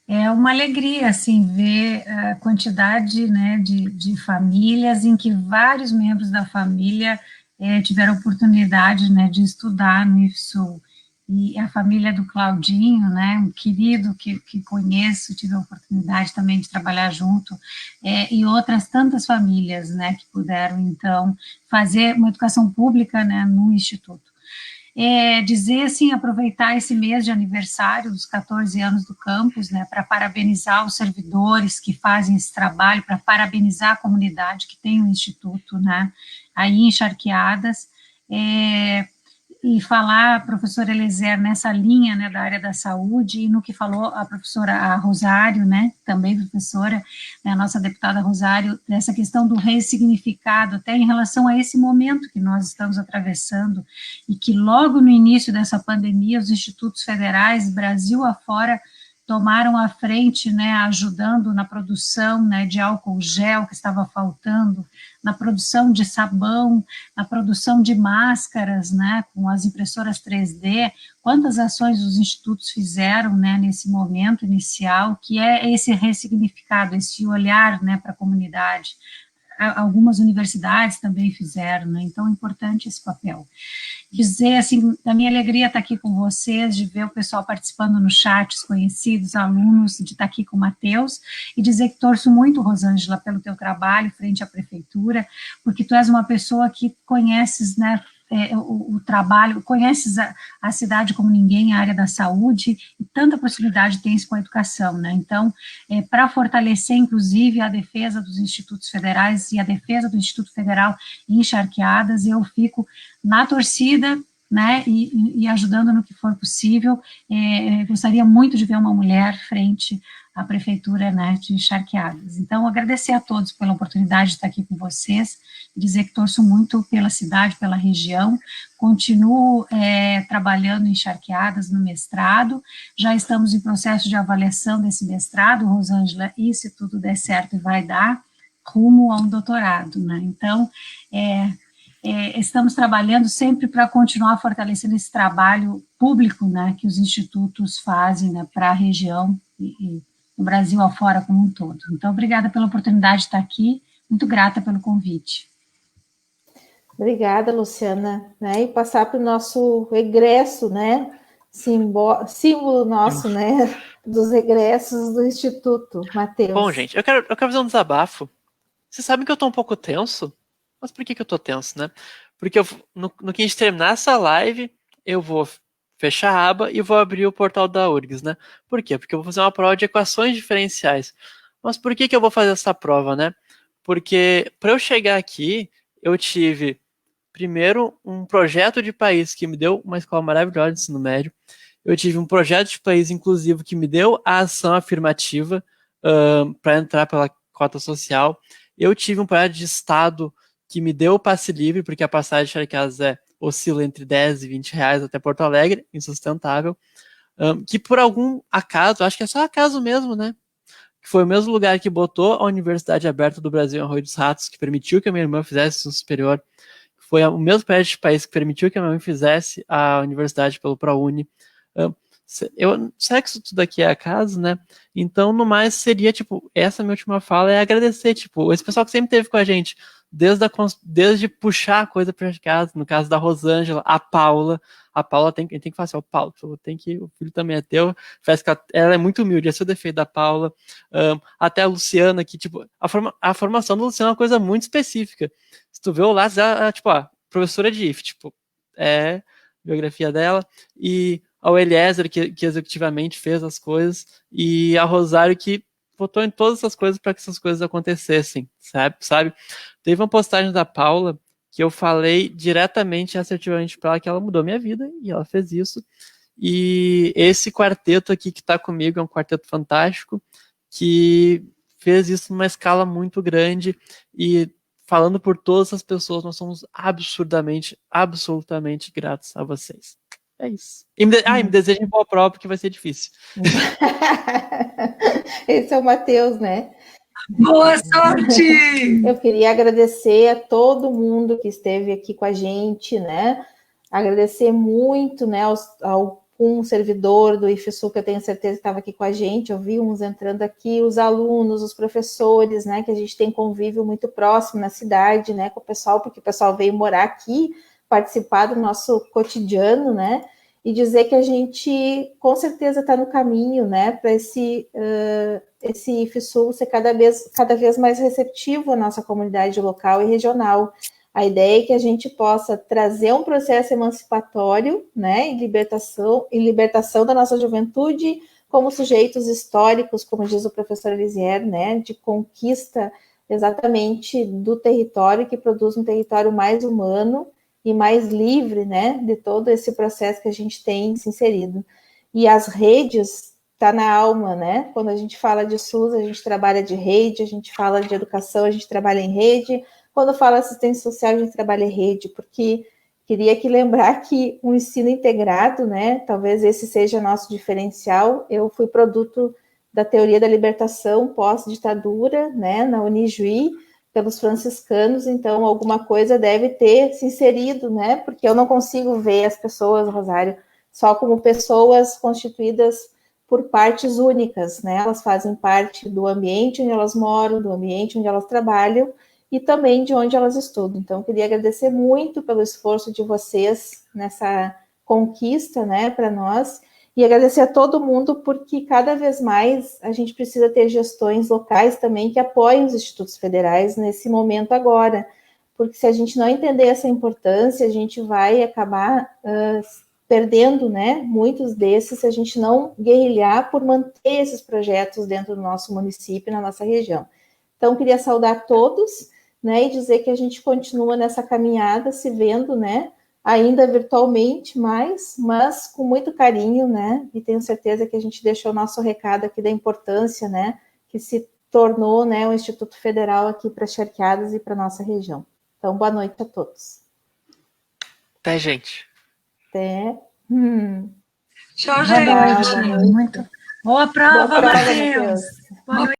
É uma alegria, assim, ver a quantidade, né, de famílias em que vários membros da família tiveram oportunidade, né, de estudar no IFSU. E a família do Claudinho, né, um querido que conheço, tive a oportunidade também de trabalhar junto, e outras tantas famílias, né, que puderam, então, fazer uma educação pública, né, no Instituto. Dizer, assim, aproveitar esse mês de aniversário dos 14 anos do campus, né, para parabenizar os servidores que fazem esse trabalho, para parabenizar a comunidade que tem o Instituto, né, aí em Charqueadas, e falar, professora Eliezer, nessa linha, né, da área da saúde, e no que falou a professora Rosário, né, também professora, né, a nossa deputada Rosário, dessa questão do ressignificado, até em relação a esse momento que nós estamos atravessando, e que logo no início dessa pandemia, os institutos federais, Brasil afora, tomaram a frente, né, ajudando na produção, né, de álcool gel que estava faltando, na produção de sabão, na produção de máscaras, né, com as impressoras 3D, quantas ações os institutos fizeram, né, nesse momento inicial, que é esse ressignificado, esse olhar, né, para a comunidade. Algumas universidades também fizeram, né, então é importante esse papel. Dizer, assim, da minha alegria estar aqui com vocês, de ver o pessoal participando no chat, os conhecidos, alunos, de estar aqui com o Matheus, e dizer que torço muito, Rosângela, pelo teu trabalho frente à prefeitura, porque tu és uma pessoa que conheces, né, o trabalho, conheces a cidade como ninguém, a área da saúde, e tanta possibilidade tens com a educação, né, então, para fortalecer, inclusive, a defesa dos institutos federais e a defesa do Instituto Federal em Charqueadas, eu fico na torcida, né, e ajudando no que for possível. Gostaria muito de ver uma mulher frente à prefeitura, né, de Charqueadas. Então, agradecer a todos pela oportunidade de estar aqui com vocês, dizer que torço muito pela cidade, pela região, continuo trabalhando em Charqueadas no mestrado, já estamos em processo de avaliação desse mestrado, Rosângela, e se tudo der certo vai dar, rumo a um doutorado, né, então, estamos trabalhando sempre para continuar fortalecendo esse trabalho público, né, que os institutos fazem, né, para a região e no Brasil afora como um todo. Então, obrigada pela oportunidade de estar aqui, muito grata pelo convite. Obrigada, Luciana, né, e passar para o nosso egresso, né, símbolo nosso, né, dos regressos do Instituto, Matheus. Bom, gente, eu quero fazer um desabafo. Vocês sabem que eu tô um pouco tenso? Mas por que eu tô tenso, né? Porque no que a gente terminar essa live, eu vou fechar a aba e vou abrir o portal da URGS, né? Por quê? Porque eu vou fazer uma prova de equações diferenciais. Mas por que eu vou fazer essa prova, né? Porque para eu chegar aqui, eu tive, primeiro, um projeto de país que me deu uma escola maravilhosa de ensino médio. Eu tive um projeto de país inclusivo que me deu a ação afirmativa para entrar pela cota social. Eu tive um projeto de Estado que me deu o passe livre, porque a passagem de Charqueazé oscila entre 10 e 20 reais até Porto Alegre, insustentável. Que por algum acaso, acho que é só acaso mesmo, né? Que foi o mesmo lugar que botou a Universidade Aberta do Brasil em Arroio dos Ratos, que permitiu que a minha irmã fizesse ensino superior. Foi o mesmo prédio de país que permitiu que a minha mãe fizesse a universidade pelo ProUni. Será que isso tudo aqui é acaso, né? Então, no mais, seria, tipo, essa minha última fala é agradecer, tipo, esse pessoal que sempre esteve com a gente, desde puxar a coisa para casa, no caso da Rosângela, a Paula tem que falar assim, ó, Paulo, o filho também é teu, faz que ela é muito humilde, esse é o defeito da Paula, até a Luciana, que, tipo, a formação da Luciana é uma coisa muito específica. Se tu vê o Lattes, ela tipo, professora de IF, tipo, é biografia dela, e ao Eliezer, que executivamente fez as coisas, e a Rosário, que votou em todas essas coisas para que essas coisas acontecessem, sabe? Teve uma postagem da Paula que eu falei diretamente e assertivamente para ela que ela mudou minha vida, e ela fez isso. E esse quarteto aqui que está comigo é um quarteto fantástico, que fez isso numa escala muito grande, e falando por todas as pessoas, nós somos absolutamente gratos a vocês. É isso. E me desejem boa prova, porque vai ser difícil. Esse é o Matheus, né? Boa sorte! Eu queria agradecer a todo mundo que esteve aqui com a gente, né? Agradecer muito, né, ao um servidor do IFSU, que eu tenho certeza que estava aqui com a gente, eu vi uns entrando aqui, os alunos, os professores, né, que a gente tem convívio muito próximo na cidade, né, com o pessoal, porque o pessoal veio morar aqui, participar do nosso cotidiano, né, e dizer que a gente com certeza está no caminho, né, para esse IFSU ser cada vez mais receptivo à nossa comunidade local e regional. A ideia é que a gente possa trazer um processo emancipatório, né, e libertação da nossa juventude como sujeitos históricos, como diz o professor Elisier, né, de conquista exatamente do território, que produz um território mais humano e mais livre, né, de todo esse processo que a gente tem se inserido. E as redes está na alma, né? Quando a gente fala de SUS, a gente trabalha de rede, a gente fala de educação, a gente trabalha em rede. Quando fala assistência social, a gente trabalha em rede, porque queria aqui lembrar que o ensino integrado, né? Talvez esse seja nosso diferencial. Eu fui produto da teoria da libertação pós-ditadura, né? Na Unijuí, pelos franciscanos, então alguma coisa deve ter se inserido, né? Porque eu não consigo ver as pessoas, Rosário, só como pessoas constituídas por partes únicas, né? Elas fazem parte do ambiente onde elas moram, do ambiente onde elas trabalham e também de onde elas estudam. Então, queria agradecer muito pelo esforço de vocês nessa conquista, né, para nós, e agradecer a todo mundo, porque cada vez mais a gente precisa ter gestões locais também que apoiem os institutos federais nesse momento agora, porque se a gente não entender essa importância, a gente vai acabar perdendo, né, muitos desses, se a gente não guerrilhar por manter esses projetos dentro do nosso município, na nossa região. Então, queria saudar todos, né, e dizer que a gente continua nessa caminhada, se vendo, né, ainda virtualmente, mas com muito carinho, né, e tenho certeza que a gente deixou o nosso recado aqui da importância, né, que se tornou, né, o Instituto Federal aqui para Charqueadas e para nossa região. Então, boa noite a todos. Até, gente. Até. Tchau, gente. Boa noite. Muito boa prova, Matheus. Boa noite.